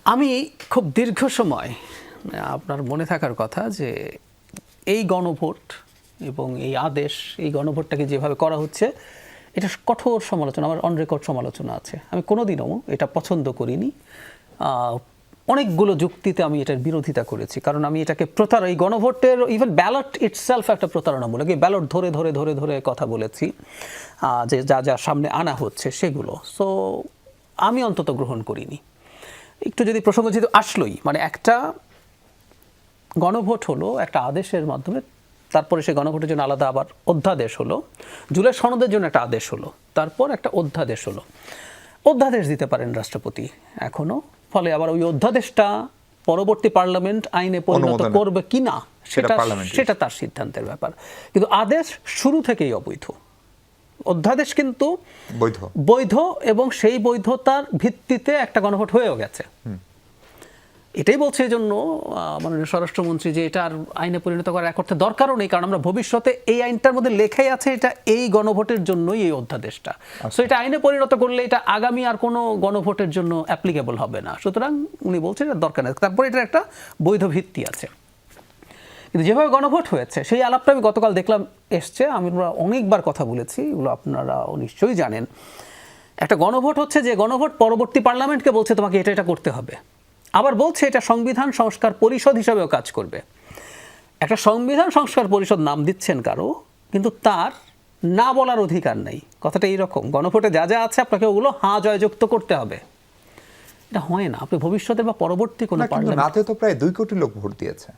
আমি খুব দীর্ঘ সময়, আপনার মনে থাকার কথা যে এই গণভোট এবং এই আদেশ, এই গণভোটটাকে যেভাবে করা হচ্ছে এটা কঠোর সমালোচনা, আমার অন রেকর্ড সমালোচনা আছে। আমি কোনোদিনও এটা পছন্দ করিনি। অনেকগুলো যুক্তিতে আমি এটার বিরোধিতা করেছি, কারণ আমি এটাকে এই গণভোটের ইভেন ব্যালট ইটসেলফ একটা প্রতারণামূলক। এই ব্যালট ধরে ধরে ধরে ধরে কথা বলেছি যে যা যা সামনে আনা হচ্ছে সেগুলো, সো আমি অন্তত গ্রহণ করিনি। একটু যদি প্রসঙ্গ যেহেতু আসলোই, মানে একটা গণভোট হলো একটা আদেশের মাধ্যমে, তারপরে সেই গণভোটের জন্য আলাদা আবার অধ্যাদেশ হলো, জুলাই সনদের জন্য একটা আদেশ হলো, তারপর একটা অধ্যাদেশ হলো। অধ্যাদেশ দিতে পারেন রাষ্ট্রপতি এখনো, ফলে আবার ওই অধ্যাদেশটা পরবর্তী পার্লামেন্ট আইনে পরিণত করবে কিনা সেটা তার সিদ্ধান্তের ব্যাপার। কিন্তু আদেশ শুরু থেকেই অবৈধ, অধ্যাদেশ কিন্তু বৈধ এবং সেই বৈধতার ভিত্তিতে একটা গণভোট হয়েও গেছে। এটাই বলছে এই জন্য মাননীয় স্বরাষ্ট্রমন্ত্রী যে এটা আর আইনে পরিণত করার এক অর্থে দরকারও নেই, কারণ আমরা ভবিষ্যতে এই আইনটার মধ্যে লেখাই আছে এটা এই গণভোটের জন্যই এই অধ্যাদেশটা। সো এটা আইনে পরিণত করলে এটা আগামী আর কোনো গণভোটের জন্য অ্যাপ্লিকেবল হবে না, সুতরাং উনি বলছেন এটা দরকার নেই। তারপরে এটার একটা বৈধ ভিত্তি আছে। কিন্তু যেভাবে গণভোট হয়েছে সেই আলাপটা আমি গতকাল দেখলাম এসছে, আমরা অনেকবার কথা বলেছি, এগুলো আপনারা নিশ্চয়ই জানেন। একটা গণভোট হচ্ছে যে গণভোট পরবর্তী পার্লামেন্টকে বলছে তোমাকে এটা এটা করতে হবে, আবার বলছে এটা সংবিধান সংস্কার পরিষদ হিসাবেও কাজ করবে। একটা সংবিধান সংস্কার পরিষদ নাম দিচ্ছেন কারো, কিন্তু তার না বলার অধিকার নেই। কথাটা এইরকম, গণভোটে যা যা আছে আপনাকে ওগুলো হাঁ জয়যুক্ত করতে হবে। এটা হয় না। আপনি ভবিষ্যতে বা পরবর্তী কোনো পার্লামেন্টে তো প্রায় 2 কোটি লোক ভোট দিয়েছে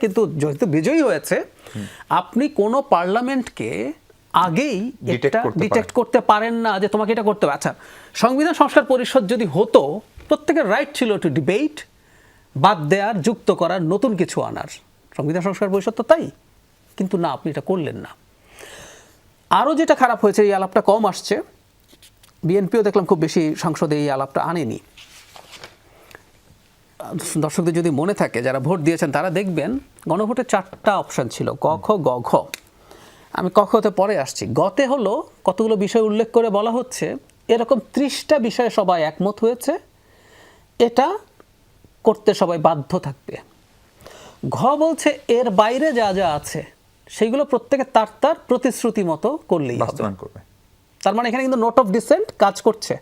কিন্তু যেহেতু বিজয়ী হয়েছে, আপনি কোনো পার্লামেন্টকে আগেই ডিটেক্ট করতে পারেন না যে তোমাকে এটা করতে হবে। আচ্ছা, সংবিধান সংস্কার পরিষদ যদি হতো, প্রত্যেকের রাইট ছিল টু ডিবেট, বাদ দেওয়ার, যুক্ত করার, নতুন কিছু আনার। সংবিধান সংস্কার পরিষদ তো তাই, কিন্তু না, আপনি এটা করলেন না। আরও যেটা খারাপ হয়েছে, এই আলাপটা কম আসছে, বিএনপিও দেখলাম খুব বেশি সংসদে এই আলাপটা আনেনি। দর্শকদের যদি মনে থাকে, যারা ভোট দিয়েছেন তারা দেখবেন গণভোটে 4টা অপশন ছিল, ক খ গ ঘ। আমি ক খতে পরে আসছি। গতে হলো কতগুলো বিষয় উল্লেখ করে বলা হচ্ছে এরকম 30টা বিষয়ে সবাই একমত হয়েছে, এটা করতে সবাই বাধ্য থাকবে। ঘ বলছে এর বাইরে যা যা আছে সেগুলো প্রত্যেকে তার তার প্রতিশ্রুতি মতো করলেই হবে। তার মানে এখানে কিন্তু নোট অফ ডিসেন্ট কাজ করছে,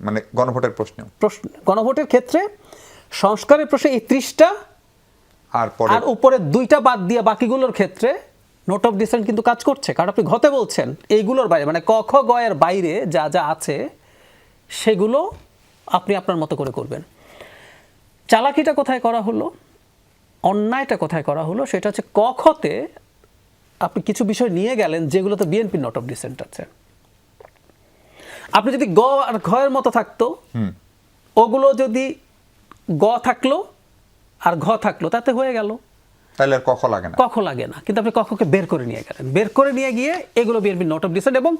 মানে গণভোটের গণভোটের ক্ষেত্রে সংস্কারের প্রশ্নে এই 30টা আর উপরে 2টা বাদ দিয়ে বাকিগুলোর ক্ষেত্রে নোট অফ ডিসেন্ট কিন্তু কাজ করছে। কারণ আপনি ঘতে বলছেন এইগুলোর বাইরে, মানে ক খ গ এর বাইরে যা যা আছে সেগুলো আপনি আপনার মতো করে করবেন। চালাকিটা কোথায় করা হলো, অন্যায়টা কোথায় করা হলো, সেটা হচ্ছে ক খতে আপনি কিছু বিষয় নিয়ে গেলেন যেগুলোতে বিএনপির নোট অফ ডিসেন্ট আছে। আপনি যদি গ আর ঘ এর মতো থাকতো, ওগুলো যদি গ থাকলো আর ঘ থাকলো, তাতে হয়ে গেল, তাহলে আর কখ লাগে না। কিন্তু আপনি কখকে বের করে নিয়ে গেলেন, বের করে নিয়ে গিয়ে এগুলো বিএনপির নোট অফ ডিসেন্ট। এবং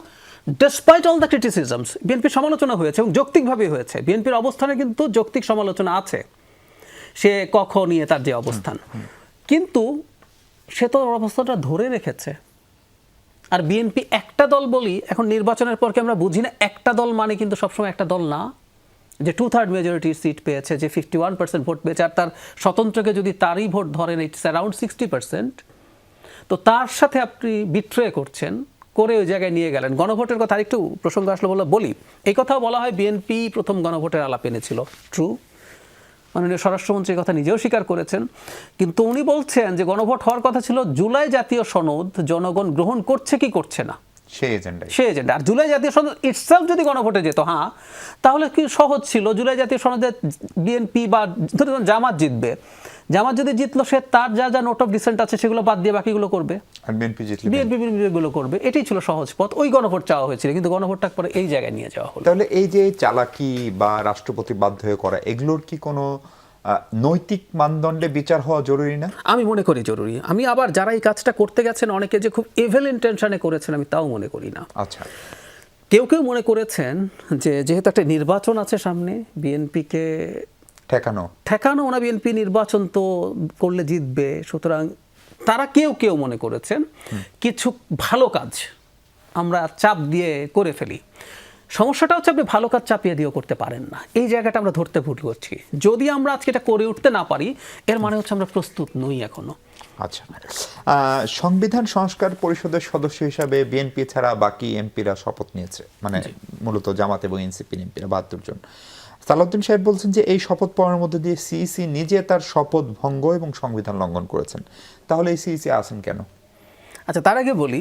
ডিসপাইট অল দ্য ক্রিটিসিজমস, বিএনপির সমালোচনা হয়েছে এবং যৌক্তিকভাবে হয়েছে। বিএনপির অবস্থানে কিন্তু যৌক্তিক সমালোচনা আছে, সে কখ নিয়ে তার যে অবস্থান, কিন্তু সে তো অবস্থাটা ধরে রেখেছে। আর বিএনপি একটা দল বলি, এখন নির্বাচনের পরকে আমরা বুঝি না একটা দল মানে কিন্তু সবসময় একটা দল না, যে 2/3 মেজরিটি সিট পেয়েছে, যে 51% ভোট পেয়েছে, আর তার স্বতন্ত্রকে যদি তারই ভোট ধরেন ইটস অ্যারাউন্ড 60%, তো তার সাথে আপনি বিট্রে করছেন, করে ওই জায়গায় নিয়ে গেলেন। গণভোটের কথা আরেকটু প্রসঙ্গ আসলে বলি, এই কথাও বলা হয় বিএনপি প্রথম গণভোটের আলাপ এনেছিল, ট্রু, মাননীয় স্বরাষ্ট্রমন্ত্রীর কথা নিজেও স্বীকার করেছেন। কিন্তু উনি বলছেন যে গণভোট হওয়ার কথা ছিল জুলাই জাতীয় সনদ জনগণ গ্রহণ করছে কি করছে না, সেই এজেন্ডা। আর জুলাই জাতীয় সনদ ইটসেলফ যদি গণভোটে যেত, তাহলে কি সহজ ছিল। জুলাই জাতীয় সনদে বিএনপি বা জামাত জিতবে, জামাত যদি জিতলো, সে তার যা যা নোট অফ ডিসেন্ট আছে সেগুলো বাদ দিয়ে বাকিগুলো করবে, আর বিএনপি করবে। এটাই ছিল সহজ পথ। ওই গণভোট চাওয়া হয়েছিল, কিন্তু গণভোটটা পরে এই জায়গায় নিয়ে যাওয়া হলো। তাহলে এই যে চালাকি বা রাষ্ট্রপতি বাধ্য হয়ে করা, এগুলোর কি কোনো নৈতিক মানদণ্ডে বিচার হওয়া জরুরি না? আমি মনে করি জরুরি। আমি আবার যারা এই কাজটা করতে গেছেন অনেকে যে খুব ইভিল ইন্টেনশনে করেছেন আমি তাও মনে করি না। আচ্ছা, কেউ কেউ মনে করেছেন যে যেহেতু একটা নির্বাচন আছে সামনে, বিএনপিকে ঠেকানো না, বিএনপি নির্বাচন তো করলে জিতবে, সুতরাং তারা কেউ কেউ মনে করেছেন কিছু ভালো কাজ আমরা চাপ দিয়ে করে ফেলি। সমস্যাটা হচ্ছে আপনি ভালো কাজ চাপিয়ে দিয়েও করতে পারেন না, এই জায়গাটা আমরা ধরতে ভুল করছি। যদি আমরা আজকে এটা করে উঠতে না পারি এর মানে হচ্ছে আমরা প্রস্তুত নই এখনো। আচ্ছা, সংবিধান সংস্কার পরিষদের সদস্য হিসাবে বিএনপি ছাড়া বাকি এমপিরা শপথ নিয়েছে, মানে মূলত জামাত এবং এনসিপির এমপিরা 72 জন। সালাউদ্দিন সাহেব বলছেন যে এই শপথ পাওয়ার মধ্যে দিয়ে সিইসি নিজে তার শপথ ভঙ্গ এবং সংবিধান লঙ্ঘন করেছেন। তাহলে এই সিইসি আছেন কেন? আচ্ছা, তার আগে বলি,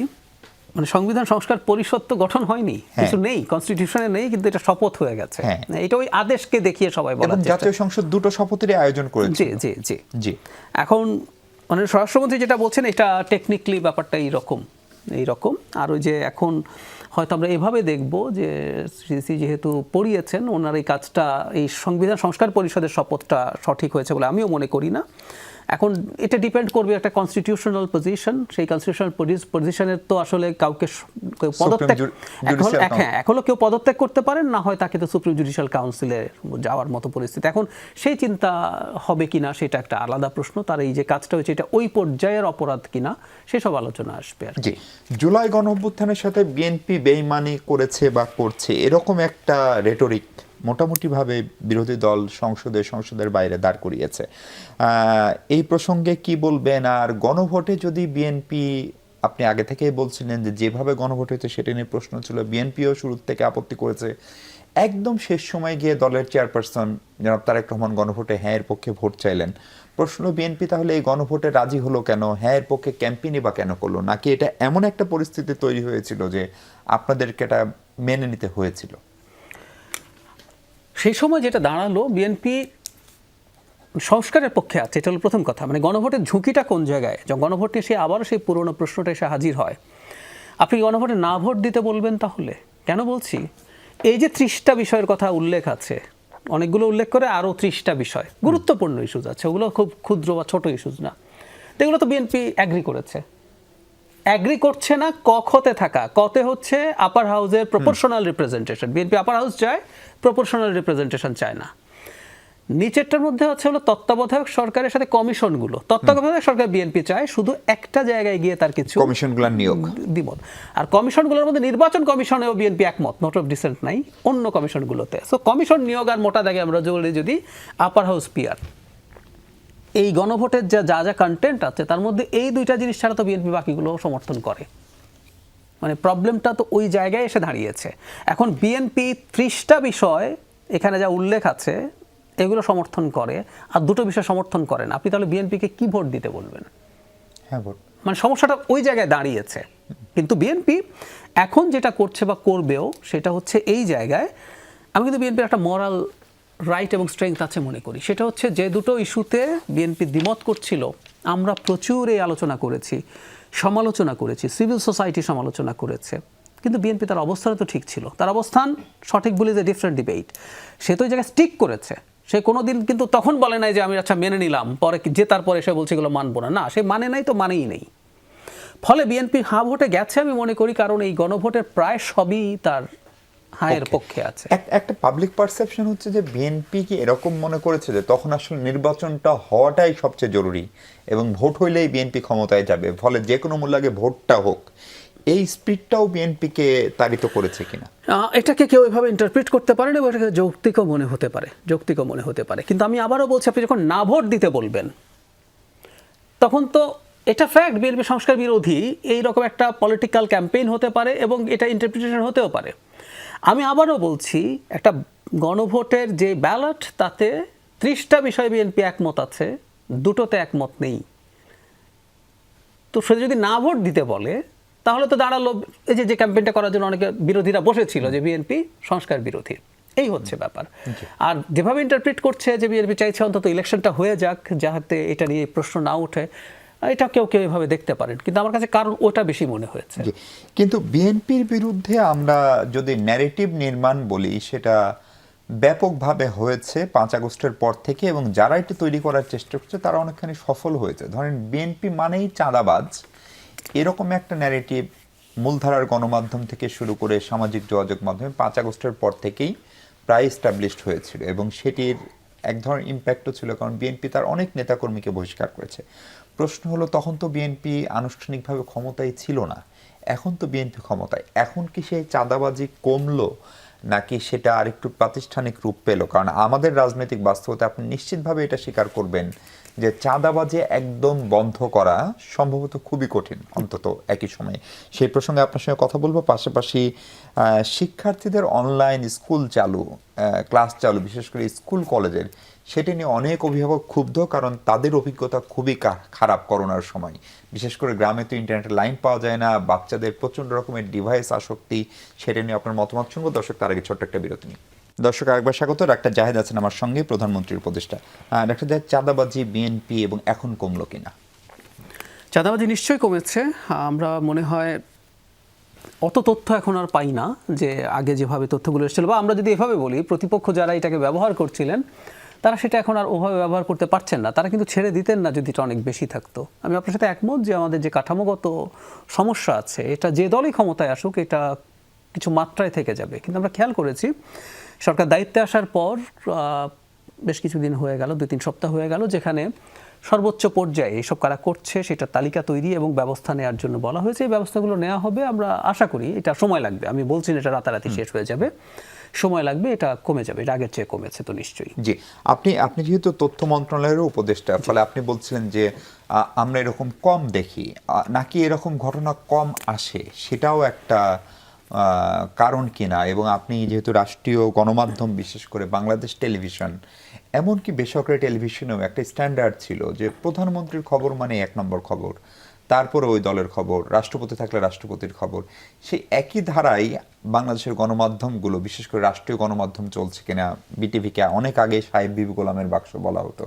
মানে সংবিধান সংস্কার পরিষদ তো গঠন হয়নি, কিছু নেই, কনস্টিটিউশনে নেই, কিন্তু এটা শপথ হয়ে গেছে। এটা ওই আদেশকে দেখিয়ে সবাই বলা। এবং জাতীয় সংসদ দুটো শপথের আয়োজন করেছে। জি জি জি জি। এখন মানে স্বরাষ্ট্রমন্ত্রী যেটা বলছেন এটা টেকনিক্যালি ব্যাপারটা এইরকম। আর ওই যে এখন হয়তো আমরা এভাবে দেখব যে সিইসি যেহেতু পড়িয়েছেন, ওনার এই কাজটা, এই সংবিধান সংস্কার পরিষদের শপথটা সঠিক হয়েছে বলে আমিও মনে করি না। এখন এটা ডিপেন্ড করবে একটা কনস্টিটিউশনাল পজিশন, সেই কনস্টিটিউশনাল পজিশনের তো আসলে কাউকে পদত্যাগ, এখনো কেউ পদত্যাগ করতে পারেন না, হয় তাকে তো সুপ্রিম জুডিশিয়াল কাউন্সিলে যাওয়ার মতো পরিস্থিতি। এখন সেই চিন্তা হবে কিনা সেটা একটা আলাদা প্রশ্ন। তার এই যে কাজটা হয়েছে এটা ওই পর্যায়ের অপরাধ কিনা সেসব আলোচনা আসবে আর কি। জুলাই গণঅভ্যুত্থানের সাথে বিএনপি বেইমানি করেছে বা করছে এরকম একটা রেটরিক মোটামুটিভাবে বিরোধী দল সংসদের বাইরে দাঁড় করিয়েছে। এই প্রসঙ্গে কি বলবেন? আর গণভোটে যদি বিএনপি, আপনি আগে থেকেই বলছিলেন যে যেভাবে গণভোট হয়েছে সেটা নিয়ে প্রশ্ন ছিল, বিএনপিও শুরু থেকে আপত্তি করেছে, একদম শেষ সময় গিয়ে দলের চেয়ারপারসন জনাব তারেক রহমান গণভোটে হ্যাঁ এর পক্ষে ভোট চাইলেন। প্রশ্ন, বিএনপি তাহলে এই গণভোটে রাজি হলো কেন? হ্যাঁ এর পক্ষে ক্যাম্পেইনই বা কেন করলো? নাকি এটা এমন একটা পরিস্থিতি তৈরি হয়েছিল যে আপনাদেরকে এটা মেনে নিতে হয়েছিল? সেই সময় যেটা দাঁড়ালো, বিএনপি সংস্কারের পক্ষে আছে, এটা হলো প্রথম কথা। মানে গণভোটের ঝুঁকিটা কোন জায়গায়? যখন গণভোট এসে আবারও সেই পুরনো প্রশ্নটা এসে হাজির হয়, আপনি গণভোটে না ভোট দিতে বলবেন তাহলে? কেন বলছি, এই যে 30টা বিষয়ের কথা উল্লেখ আছে, অনেকগুলো উল্লেখ করে আরও 30টা বিষয় গুরুত্বপূর্ণ ইস্যুজ আছে, ওগুলো খুব ক্ষুদ্র বা ছোট ইস্যুজ না, তো এগুলো তো বিএনপি অ্যাগ্রি করছে না। কতে থাকা, কতে হচ্ছে আপার হাউসের প্রপোর্শনাল রিপ্রেজেন্টেশন, বিএনপি আপার হাউস চায়, প্রপোর্শনাল রিপ্রেজেন্টেশন চায় না। নিচেরটার মধ্যে হচ্ছে হলো তত্ত্বাবধায়ক সরকারের সাথে কমিশনগুলো, তত্ত্বাবধায়ক সরকার বিএনপি চায় শুধু একটা জায়গায় গিয়ে তার কিছু কমিশনগুলোর নিয়োগ দ্বিমত, আর কমিশনগুলোর মধ্যে নির্বাচন কমিশনেও বিএনপি একমত, নোট অফ ডিসেন্ট নাই অন্য কমিশনগুলোতে। সো কমিশন নিয়োগ আর মোটা দাগে আমরা যদি আপার হাউস পিয়ার, এই গণভোটের যা কন্টেন্ট আছে তার মধ্যে এই দুইটা জিনিস ছাড়া তো বিএনপি বাকিগুলো সমর্থন করে। মানে প্রবলেমটা তো ওই জায়গায় এসে দাঁড়িয়েছে। এখন বিএনপি 30টা বিষয় এখানে যা উল্লেখ আছে এগুলো সমর্থন করে, আর দুটো বিষয় সমর্থন করে না, আপনি তাহলে বিএনপিকে কি ভোট দিতে বলবেন? হ্যাঁ, ভোট। মানে সমস্যাটা ওই জায়গায় দাঁড়িয়েছে। কিন্তু বিএনপি এখন যেটা করছে বা করবেও সেটা হচ্ছে এই জায়গায়, আমি কিন্তু বিএনপির একটা মরাল রাইট এবং স্ট্রেংথ আছে মনে করি। সেটা হচ্ছে যে দুটো ইস্যুতে বিএনপি দ্বিমত করছিল, আমরা প্রচুর এই আলোচনা করেছি, সমালোচনা করেছি, সিভিল সোসাইটি সমালোচনা করেছে, কিন্তু বিএনপি তার অবস্থান তো ঠিক ছিল, তার অবস্থান সঠিক বলে যে ডিফারেন্ট ডিবেট, সে তো ওই জায়গায় স্টিক করেছে। সে কোনোদিন কিন্তু তখন বলে নাই যে আমি আচ্ছা মেনে নিলাম, পরে জেতার পরে সে বলছে এগুলো মানবো না, সে মানে নাই তো মানেই নেই। ফলে বিএনপি হা ভোটে গেছে আমি মনে করি, কারণ এই গণভোটের প্রায় সবই তার হায়ের পক্ষে আছে। একটা পাবলিক পারসেপশন হচ্ছে যে বিএনপি কি এরকম মনে করেছে যে তখন আসলে নির্বাচনটা হওয়াটাই সবচেয়ে জরুরি এবং ভোট হইলেই বিএনপি ক্ষমতায় যাবে, ফলে যে কোনো মূল্যে আগে ভোটটা হোক, এই স্পিডটাও বিএনপিকে তাড়িত করেছে কিনা? এটাকে কেউ এভাবে ইন্টারপ্রিট করতে পারেন এবং এটাকে যৌক্তিকও মনে হতে পারে। কিন্তু আমি আবারও বলছি, আপনি যখন না ভোট দিতে বলবেন তখন তো এটা ফ্যাক্ট বিএনপি সংস্কার বিরোধী এইরকম একটা পলিটিক্যাল ক্যাম্পেইন হতে পারে এবং এটা ইন্টারপ্রিটেশন হতেও পারে। আমি আবারও বলছি, একটা গণভোটের যে ব্যালট তাতে 30টা বিষয় বিএনপি একমত আছে, দুটোতে একমত নেই, তো সে যদি না ভোট দিতে বলে তাহলে তো দাঁড়ালো এই যে ক্যাম্পেইনটা করার জন্য অনেকে বিরোধীরা বসেছিল যে বিএনপি সংস্কার বিরোধী, এই হচ্ছে ব্যাপার। আর যেভাবে ইন্টারপ্রিট করছে যে বিএনপি চাইছে অন্তত ইলেকশনটা হয়ে যাক যাতে এটা নিয়ে প্রশ্ন না ওঠে, এটা কেউ এভাবে দেখতে পারেন, কিন্তু আমার কাছে কারণ ওটা বেশি মনে হয়েছে। কিন্তু বিএনপির বিরুদ্ধে আমরা যদি ন্যারেটিভ নির্মাণ বলি, সেটা ব্যাপকভাবে হয়েছে 5 আগস্টের পর থেকে, এবং যারা এটি তৈরি করার চেষ্টা করছে তারা অনেকখানি সফল হয়েছে। ধরেন বিএনপি মানেই চাঁদাবাজ, এরকম একটা ন্যারেটিভ মূলধারার গণমাধ্যম থেকে শুরু করে সামাজিক যোগাযোগ মাধ্যমে 5 আগস্টের পর থেকেই প্রায় এস্টাবলিশড হয়েছিল, এবং সেটির এক ধরনের ইম্প্যাক্টও ছিল, কারণ বিএনপি তার অনেক নেতাকর্মীকে বহিষ্কার করেছে। প্রশ্ন হলো, তখন তো বিএনপি আনুষ্ঠানিকভাবে ক্ষমতায় ছিল না, এখন তো বিএনপি ক্ষমতায়, এখন কি সেই চাঁদাবাজি কমলো নাকি সেটা আরেকটু প্রাতিষ্ঠানিক রূপ পেল? কারণ আমাদের রাজনৈতিক বাস্তবতা আপনি নিশ্চিতভাবে এটা স্বীকার করবেন যে চাঁদাবাজি একদম বন্ধ করা সম্ভবত খুবই কঠিন, অন্তত একই সময়ে। সেই প্রসঙ্গে আপনার সঙ্গে কথা বলবো। পাশাপাশি শিক্ষার্থীদের অনলাইন স্কুল চালু, ক্লাস চালু, বিশেষ করে স্কুল কলেজের, সেটি নিয়ে অনেক অভিভাবক ক্ষুব্ধ, কারণ তাদের অভিজ্ঞতা খুবই খারাপ করোনার সময়। বিশেষ করে গ্রামে তো ইন্টারনেটের লাইন পাওয়া যায় না, বাচ্চাদের প্রচণ্ড রকমের ডিভাইস আসক্তি, সেটা নিয়ে আপনার মতামত শুনবো। দর্শক, তার আগে ছোট্ট একটা বিরতি নিই। দর্শক, আরেকবার স্বাগত। ডাক্তার জাহেদ আছেন আমার সঙ্গে, প্রধানমন্ত্রীর উপদেষ্টা। ডাক্তার জাহেদ, চাঁদাবাজি বিএনপি এবং এখন কমলো কিনা? চাঁদাবাজি নিশ্চয়ই কমেছে। আমরা মনে হয় অত তথ্য এখন আর পাই না যে আগে যেভাবে তথ্যগুলো এসেছিল, বা আমরা যদি এভাবে বলি, প্রতিপক্ষ যারা এটাকে ব্যবহার করছিলেন তারা সেটা এখন আর ওভাবে ব্যবহার করতে পারছেন না। তারা কিন্তু ছেড়ে দিতেন না যদি এটা অনেক বেশি থাকতো। আমি আপনার সাথে একমত যে আমাদের যে কাঠামোগত সমস্যা আছে, এটা যে দলই ক্ষমতায় আসুক এটা কিছু মাত্রায় থেকে যাবে। কিন্তু আমরা খেয়াল করেছি সরকার দায়িত্বে আসার পর বেশ কিছুদিন হয়ে গেল, 2-3 সপ্তাহ হয়ে গেল, যেখানে সর্বোচ্চ পর্যায়ে এইসব কারা করছে সেটা তালিকা তৈরি এবং ব্যবস্থা নেওয়ার জন্য বলা হয়েছে। এই ব্যবস্থাগুলো নেওয়া হবে, আমরা আশা করি। এটা সময় লাগবে, আমি বলছি না এটা রাতারাতি শেষ হয়ে যাবে, সময় লাগবে, এটা কমে যাবে। এটা আগের চেয়ে কমেছে তো নিশ্চয়ই। জি, আপনি যেহেতু তথ্য মন্ত্রণালয়ের উপদেষ্টা, ফলে আপনি বলছিলেন যে আমরা এরকম কম দেখি, নাকি এরকম ঘটনা কম আসে, সেটাও একটা কারণ কিনা। এবং আপনি যেহেতু রাষ্ট্রীয় গণমাধ্যম, বিশেষ করে বাংলাদেশ টেলিভিশন, এমনকি বেসরকারি টেলিভিশনেও একটা স্ট্যান্ডার্ড ছিল যে প্রধানমন্ত্রীর খবর মানে 1 নম্বর খবর, তারপরে ওই দলের খবর, রাষ্ট্রপতি থাকলে রাষ্ট্রপতির খবর। সেই একই ধারাই বাংলাদেশের গণমাধ্যমগুলো, বিশেষ করে রাষ্ট্রীয় গণমাধ্যম চলছে কিনা, বিটিভিকে অনেক আগে সাহেব বিবি গোলামের বাক্স বলা হতো,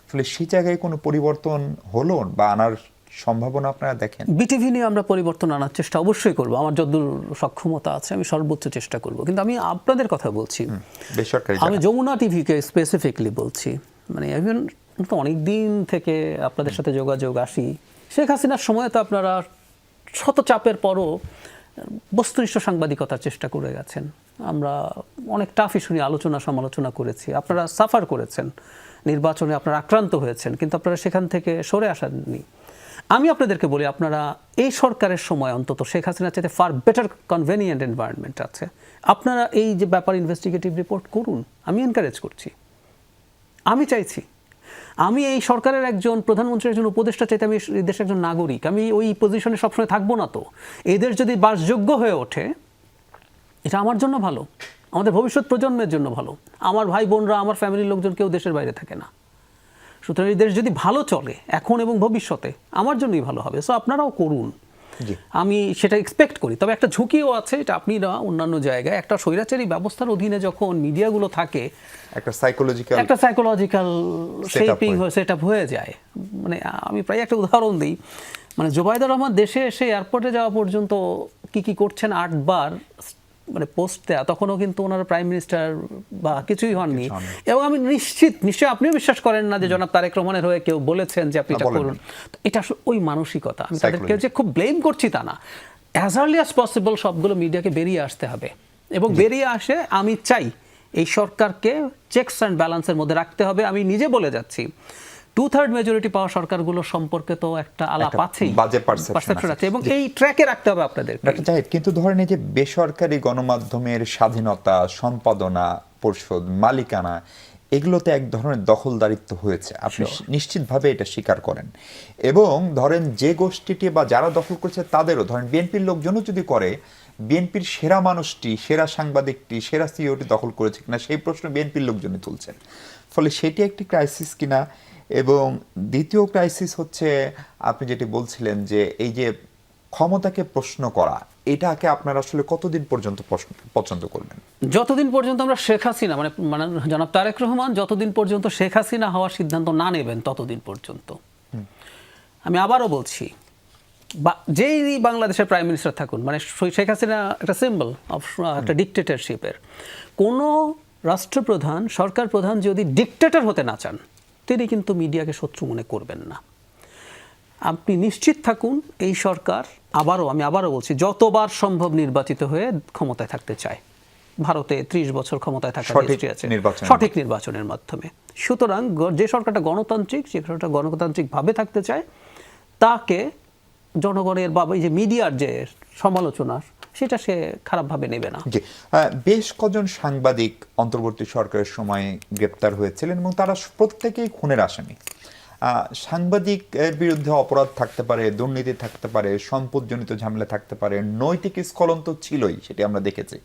ফলে সেই জায়গায় কোনো পরিবর্তন হলো বা আনার সম্ভাবনা আপনারা দেখেন? বিটিভি নিয়ে আমরা পরিবর্তন আনার চেষ্টা অবশ্যই করব, আমার যতদূর সক্ষমতা আছে আমি সর্বোচ্চ চেষ্টা করব। কিন্তু আমি আপনাদের কথা বলছি, বেসরকারি, আমি যমুনা টিভিকে স্পেসিফিকলি বলছি। মানে ইভেন তো অনেক দিন থেকে আপনাদের সাথে যোগাযোগ আসি, শেখ হাসিনার সময় তো আপনারা শত চাপের পরও বস্তুনিষ্ঠ সাংবাদিকতার চেষ্টা করে গেছেন। আমরা অনেক টাফ ইস্যু নিয়ে আলোচনা সমালোচনা করেছি, আপনারা সাফার করেছেন, নির্বাচনে আপনারা আক্রান্ত হয়েছেন, কিন্তু আপনারা সেখান থেকে সরে আসেননি। আমি আপনাদেরকে বলি, আপনারা এই সরকারের সময় অন্তত শেখ হাসিনার চাইতে ফার বেটার কনভেনিয়েন্ট এনভায়রনমেন্ট আছে। আপনারা এই যে ব্যাপার ইনভেস্টিগেটিভ রিপোর্ট করুন, আমি এনকারেজ করছি, আমি চাইছি। আমি এই সরকারের একজন প্রধানমন্ত্রীর একজন উপদেষ্টা চাইতে, আমি এই দেশের একজন নাগরিক, আমি ওই পজিশনে সবসময় থাকবো না। তো এদের যদি বাসযোগ্য হয়ে ওঠে, এটা আমার জন্য ভালো, আমাদের ভবিষ্যৎ প্রজন্মের জন্য ভালো। আমার ভাই বোনরা, আমার ফ্যামিলির লোকজন কেউ দেশের বাইরে থাকে না, সুতরাং এই দেশ যদি ভালো চলে এখন এবং ভবিষ্যতে, আমার জন্যই ভালো হবে। সো আপনারাও করুন, আমি সেটা এক্সপেক্ট করি। তবে একটা ঝুঁকিও আছে, এটা আপনি না অন্যান্য জায়গায় একটা স্বৈরাচারী ব্যবস্থার অধীনে যখন মিডিয়াগুলো থাকে, একটা সাইকোলজিক্যাল শেপিং সেট আপ হয়ে যায়। মানে আমি প্রায় একটা উদাহরণ দিই, মানে জোবাইদুর রহমান দেশে এসে এয়ারপোর্টে যাওয়া পর্যন্ত কি করছেন 8 বার মানে পোস্ট দেয়া, তখনও কিন্তু ওনারা প্রাইম মিনিস্টার বা কিছুই হননি। এবং আমি নিশ্চয়ই আপনিও বিশ্বাস করেন না যে জনাব তারেক রহমানের হয়ে কেউ বলেছেন যে আপনি এটা করুন। এটা ওই মানসিকতা, আমি তাদেরকে যে খুব ব্লেম করছি তা না। অ্যাজ আর্লি অ্যাজ পসিবল সবগুলো মিডিয়াকে বেরিয়ে আসতে হবে, এবং বেরিয়ে আসে আমি চাই এই সরকারকে চেকস অ্যান্ড ব্যালেন্সের মধ্যে রাখতে হবে। আমি নিজে বলে যাচ্ছি, 2/3 মেজরিটি পাওয়া সরকারগুলো সম্পর্কে তো একটা আলাপ আছেই, বাজে পারসেপশন আছে, এবং এই ট্র্যাকে রাখতে হবে আপনাদের। কিন্তু ধরেন এই যে বেসরকারি গণমাধ্যমের স্বাধীনতা, সম্পাদনা পরিষদ, মালিকানা, এগুলোতে এক ধরনের দখলদারিত্ব হয়েছে, আপনি নিশ্চিতভাবে এটা স্বীকার করেন। এবং ধরেন যে গোষ্ঠীটি বা যারা দখল করছে তাদেরও, ধরেন বিএনপির লোকজনও যদি করে, বিএনপির সেরা মানুষটি, সেরা সাংবাদিকটি, সেরা সিইওটি দখল করেছে কিনা সেই প্রশ্ন বিএনপির লোকজনই তুলছেন। ফলে সেটি একটি ক্রাইসিস কিনা। এবং দ্বিতীয় ক্রাইসিস হচ্ছে আপনি যেটি বলছিলেন যে এই যে ক্ষমতাকে প্রশ্ন করা, এটাকে আপনারা আসলে কতদিন পর্যন্ত পছন্দ করবেন? যতদিন পর্যন্ত আমরা শেখ হাসিনা মানে জনাব তারেক রহমান যতদিন পর্যন্ত শেখ হাসিনা হওয়ার সিদ্ধান্ত না নেবেন ততদিন পর্যন্ত। আমি আবারও বলছি, যেই বাংলাদেশের প্রাইম মিনিস্টার থাকুন, মানে শেখ হাসিনা একটা সিম্বল অফ একটা ডিকটেটরশিপের। কোনো রাষ্ট্রপ্রধান, সরকার প্রধান যদি ডিক্টেটর হতে না চান, তিনি কিন্তু মিডিয়াকে শত্রু মনে করবেন না। আপনি নিশ্চিত থাকুন এই সরকার আমি আবারও বলছি, যতবার সম্ভব নির্বাচিত হয়ে ক্ষমতায় থাকতে চায়। ভারতে 30 বছর ক্ষমতায় থাকার হিস্ট্রি আছে সঠিক নির্বাচনের মাধ্যমে। সুতরাং যে সরকারটা গণতান্ত্রিক, যে সরকারটা গণতান্ত্রিকভাবে থাকতে চায়, তাকে জনগণের বা এই যে মিডিয়ার যে সমালোচনা, সেটা সে খারাপভাবে নেবে না। বেশ কজন সাংবাদিক অন্তর্বর্তী সরকারের সময় গ্রেপ্তার হয়েছিলেন এবং তারা প্রত্যেকেই খুনের আসামি। সাংবাদিকের বিরুদ্ধে অপরাধ থাকতে পারে, দুর্নীতি থাকতে পারে, সম্পদজনিত ঝামেলা থাকতে পারে, নৈতিক স্খলন তো ছিলই, সেটি আমরা দেখেছি।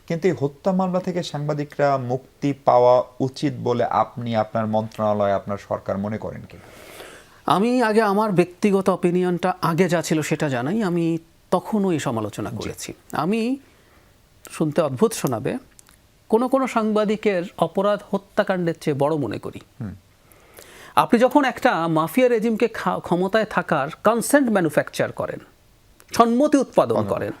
কিন্তু এই হত্যা মামলা থেকে সাংবাদিকরা মুক্তি পাওয়া উচিত বলে আপনি, আপনার মন্ত্রণালয়, আপনার সরকার মনে করেন কি? আমি আগে আমার ব্যক্তিগত অপিনিয়নটা আগে যা ছিল সেটা জানাই। আমি তখনও এই সমালোচনা করেছি। আমি, শুনতে অদ্ভুত শোনাবে, কোনো সাংবাদিকের অপরাধ হত্যাকাণ্ডের চেয়ে বড় মনে করি। আপনি যখন একটা মাফিয়া রেজিমকে ক্ষমতায় থাকার কনসেন্ট ম্যানুফ্যাকচার করেন, সম্মতি উৎপাদন করেন,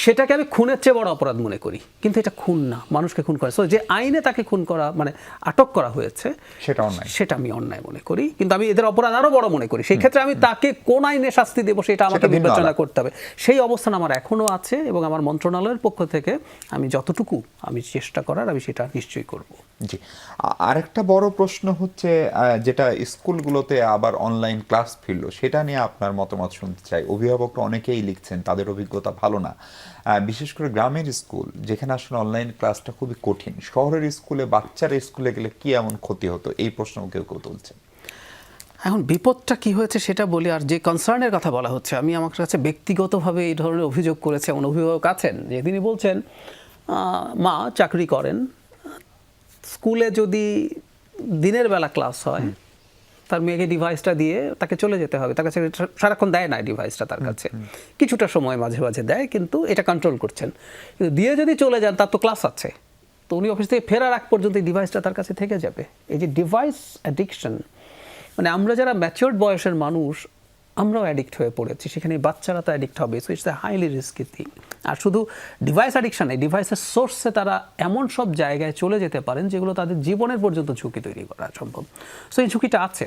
সেটাকে আমি খুনের চেয়ে বড় অপরাধ মনে করি। কিন্তু এটা খুন না, মানুষকে খুন করে। সো যে আইনে তাকে খুন করা, মানে আটক করা হয়েছে, সেটা আমি অন্যায় মনে করি। কিন্তু আমি এদের অপরাধ আরো বড় মনে করি। সেই ক্ষেত্রে আমি তাকে কোন আইনে শাস্তি দেবো সেটা আমাকে বিবেচনা করতে হবে। সেই অবস্থান আমার এখনো আছে এবং আমার মন্ত্রণালয়ের পক্ষ থেকে আমি যতটুকু আমি চেষ্টা করার, আমি সেটা নিশ্চয়ই করব। জি, আরেকটা বড় প্রশ্ন হচ্ছে, যেটা স্কুলগুলোতে আবার অনলাইন ক্লাস ফিরলো, সেটা নিয়ে আপনার মতামত শুনতে চাই। অভিভাবকরা অনেকেই লিখছেন তাদের অভিজ্ঞতা ভালো না, বিশেষ করে গ্রামের স্কুল যেখানে আসলে অনলাইন ক্লাসটা খুবই কঠিন। শহরের স্কুলে, বাচ্চারা স্কুলে গেলে কি এমন ক্ষতি হতো, এই প্রশ্ন কেউ তুলছে। এখন বিপদটা কি হয়েছে সেটা বলি। আর যে কনসার্নের কথা বলা হচ্ছে, আমি আমার কাছে ব্যক্তিগতভাবে এই ধরনের অভিযোগ করেছে এমন অভিভাবক আছেন যে তিনি বলছেন, মা চাকরি করেন, স্কুলে যদি দিনের বেলা ক্লাস হয়, তার মেয়েকে ডিভাইসটা দিয়ে তাকে চলে যেতে হবে। তার কাছে সারাক্ষণ দেয় না ডিভাইসটা, তার কাছে কিছুটা সময় মাঝে মাঝে দেয়, কিন্তু এটা কন্ট্রোল করছেন। কিন্তু দিয়ে যদি চলে যান, তার তো ক্লাস আছে, তো উনি অফিস থেকে ফেরার আগ পর্যন্ত এই ডিভাইসটা তার কাছে থেকে যাবে। এই যে ডিভাইস অ্যাডিকশন, মানে আমরা যারা ম্যাচিওর্ড বয়সের মানুষ, আমরাও অ্যাডিক্ট হয়ে পড়েছি, সেখানে বাচ্চারা তো অ্যাডিক্ট হবে। So it's a highly risky thing. আর শুধু ডিভাইস অ্যাডিকশন নেই, ডিভাইসের সোর্সে তারা এমন সব জায়গায় চলে যেতে পারেন যেগুলো তাদের জীবনের পর্যন্ত ঝুঁকি তৈরি করা সম্ভব। সো এই ঝুঁকিটা আছে।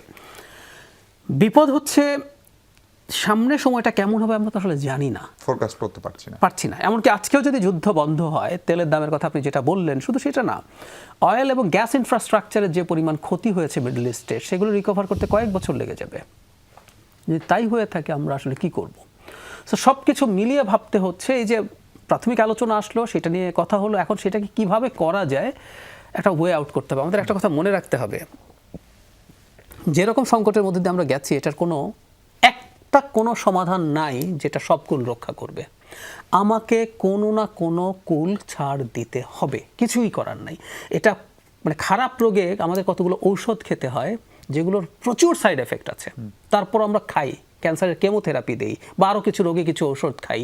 বিপদ হচ্ছে সামনে সময়টা কেমন হবে আমরা তো আসলে জানি না, ফোরকাস্ট করতে পারছি না। এমনকি আজকেও যদি যুদ্ধ বন্ধ হয়, তেলের দামের কথা আপনি যেটা বললেন, শুধু সেটা না, অয়েল এবং গ্যাস ইনফ্রাস্ট্রাকচারের যে পরিমাণ ক্ষতি হয়েছে মিডল ইস্টে, সেগুলো রিকভার করতে কয়েক বছর লেগে যাবে। যদি তাই হয়ে থাকে, আমরা আসলে কি করব? সো সব কিছু মিলিয়ে ভাবতে হচ্ছে। এই যে প্রাথমিক আলোচনা আসলো, সেটা নিয়ে কথা হলো, এখন সেটাকে কিভাবে করা যায় একটা ওয়ে আউট করতে হবে। আমাদের একটা কথা মনে রাখতে হবে, যেরকম সংকটের মধ্যে দিয়ে আমরা গেছি, এটার কোনো সমাধান নাই যেটা সব কুল রক্ষা করবে। আমাকে কোনো না কোনো কুল ছাড় দিতে হবে, কিছুই করার নাই। এটা মানে খারাপ রোগে আমাদের কতগুলো ঔষধ খেতে হয় যেগুলোর প্রচুর সাইড এফেক্ট আছে, তারপর আমরা খাই, ক্যান্সারের কেমোথেরাপি দেই বা আরও কিছু রোগে কিছু ঔষধ খাই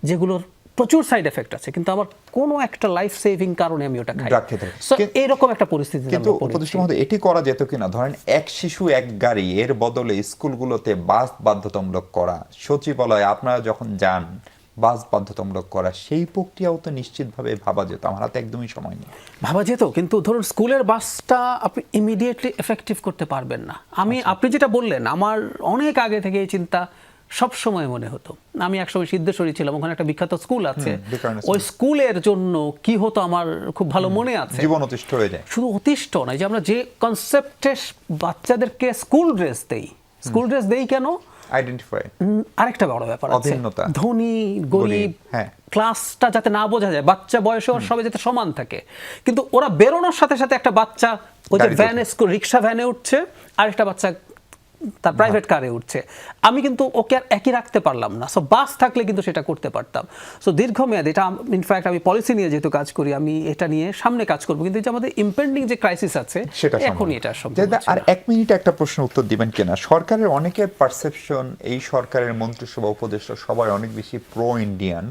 যেগুলোর প্রচুর সাইড এফেক্ট আছে, কিন্তু আমার কোনো একটা লাইফ সেভিং কারণে আমি ওটা খাই। সো এরকম একটা পরিস্থিতি। কিন্তু উপদেষ্টা মহোদয়, এটি করা যেত কিনা, ধরেন এক শিশু এক গাড়ি, এর বদলে স্কুলগুলোতে বাস বাধ্যতামূলক করা, সচিবালয় আপনারা যখন যান বাস বাধ্যতামূলক করা, সেই প্রক্রিয়াও তো নিশ্চিতভাবে ভাবা যেত। আমার হাতে একদমই সময় নেই। ভাবা যেত, কিন্তু ধরুন স্কুলের বাসটা আপনি ইমিডিয়েটলি এফেক্টিভ করতে পারবেন না। আপনি যেটা বললেন, আমার অনেক আগে থেকে এই চিন্তা সব সময় মনে হতো। আমি একসময় সিদ্ধেশ্বরী ছিলাম, ওখানে একটা বিখ্যাত স্কুল আছে, ওই স্কুলের জন্য কি হতো আমার খুব ভালো মনে আছে। জীবন অতিষ্ঠ হয়ে যায়। শুধু অতিষ্ঠ নয়, যে আমরা যে কনসেপ্টে বাচ্চাদেরকে স্কুল ড্রেস দেই কেন, আইডেন্টিফাই, আরেকটা বড় ব্যাপার আছে, ধনী গরিব ক্লাসটা যাতে না বোঝা যায়, বাচ্চা বয়সে ওর সবাই যাতে সমান থাকে। কিন্তু ওরা বেরোনোর সাথে সাথে একটা বাচ্চা ওই যে ভ্যানে, রিক্সা ভ্যানে উঠছে, আরেকটা বাচ্চা তার প্রাইভেট কারে উঠছে। আমি কিন্তু ওকে আর একই রাখতে পারলাম না। সো বাস থাকলে কিন্তু সেটা করতে পারতাম। সো দীর্ঘমেয়াদে এটা, ইনফ্যাক্ট আমি পলিসি নিয়ে যেহেতু কাজ করি, আমি এটা নিয়ে সামনে কাজ করবো, কিন্তু যে আমাদের ইম্পেন্ডিং যে ক্রাইসিস আছে এখনই এটা সম্ভব। আর 1 মিনিট একটা প্রশ্ন উত্তর দিবেন কিনা, সরকারের অনেকের পারসেপশন, এই সরকারের মন্ত্রিসভা উপদেষ্টা সবাই অনেক বেশি প্রো ইন্ডিয়ান,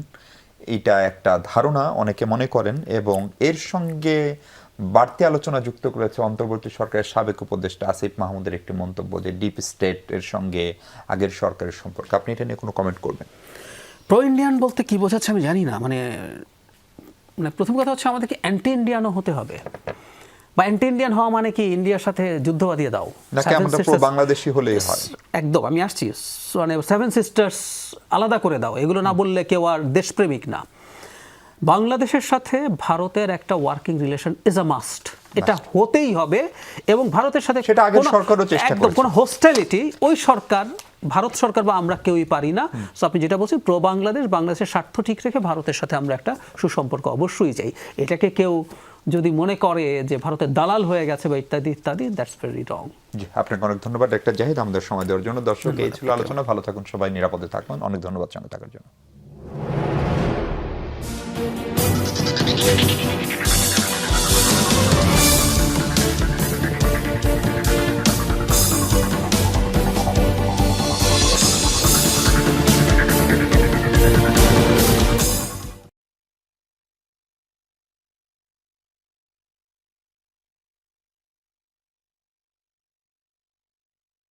এটা একটা ধারণা অনেকে মনে করেন, এবং এর সঙ্গে বাড়তি আলোচনা যুক্ত করেছে অন্তর্বর্তী সরকারের সাবেক উপদেষ্টা আসিফ মাহমুদের একটি মন্তব্য যে ডিপ স্টেট এর সঙ্গে আগের সরকারের সম্পর্ক। আপনি এটা নিয়ে কোনো কমেন্ট করবেন? প্রো ইন্ডিয়ান বলতে কি বোঝাচ্ছে আমি জানি না। মানে মানে প্রথম কথা হচ্ছে আমাদেরকে অ্যান্টি ইন্ডিয়ানও হতে হবে, বা অ্যান্টি ইন্ডিয়ান হওয়া মানে কি ইন্ডিয়ার সাথে যুদ্ধ বাঁধিয়ে দাও, নাকি আমরা প্রো বাংলাদেশি হলেই হয়? একদম, আমি আসছি, মানে সেভেন সিস্টার্স আলাদা করে দাও, এগুলো না বললে কেউ আর দেশপ্রেমিক না। বাংলাদেশের সাথে ভারতের একটা working relation is a must, এটা হতেই হবে। এবং ভারতের সাথে সেটা আগের সরকারও চেষ্টা একদম করেছে। কোনো হোস্টালিটি ওই সরকার, ভারত সরকার বা আমরা কেউই পারি না। সো আপনি যেটা বলছেন প্রো বাংলাদেশ, বাংলাদেশের স্বার্থ ঠিক রেখে ভারতের সাথে আমরা একটা সুসম্পর্ক অবশ্যই চাই। এটাকে কেউ যদি মনে করে যে ভারতের দালাল হয়ে গেছে বা ইত্যাদি ইত্যাদি, দ্যাটস ভেরি রং। জি, আপনাকে অনেক ধন্যবাদ ডাক্তার জাহিদ আমাদের সময় দেওয়ার জন্য। দর্শক, এই ছিল আলোচনা। ভালো থাকুন সবাই, নিরাপদে থাকুন। অনেক ধন্যবাদ সঙ্গে থাকার জন্য।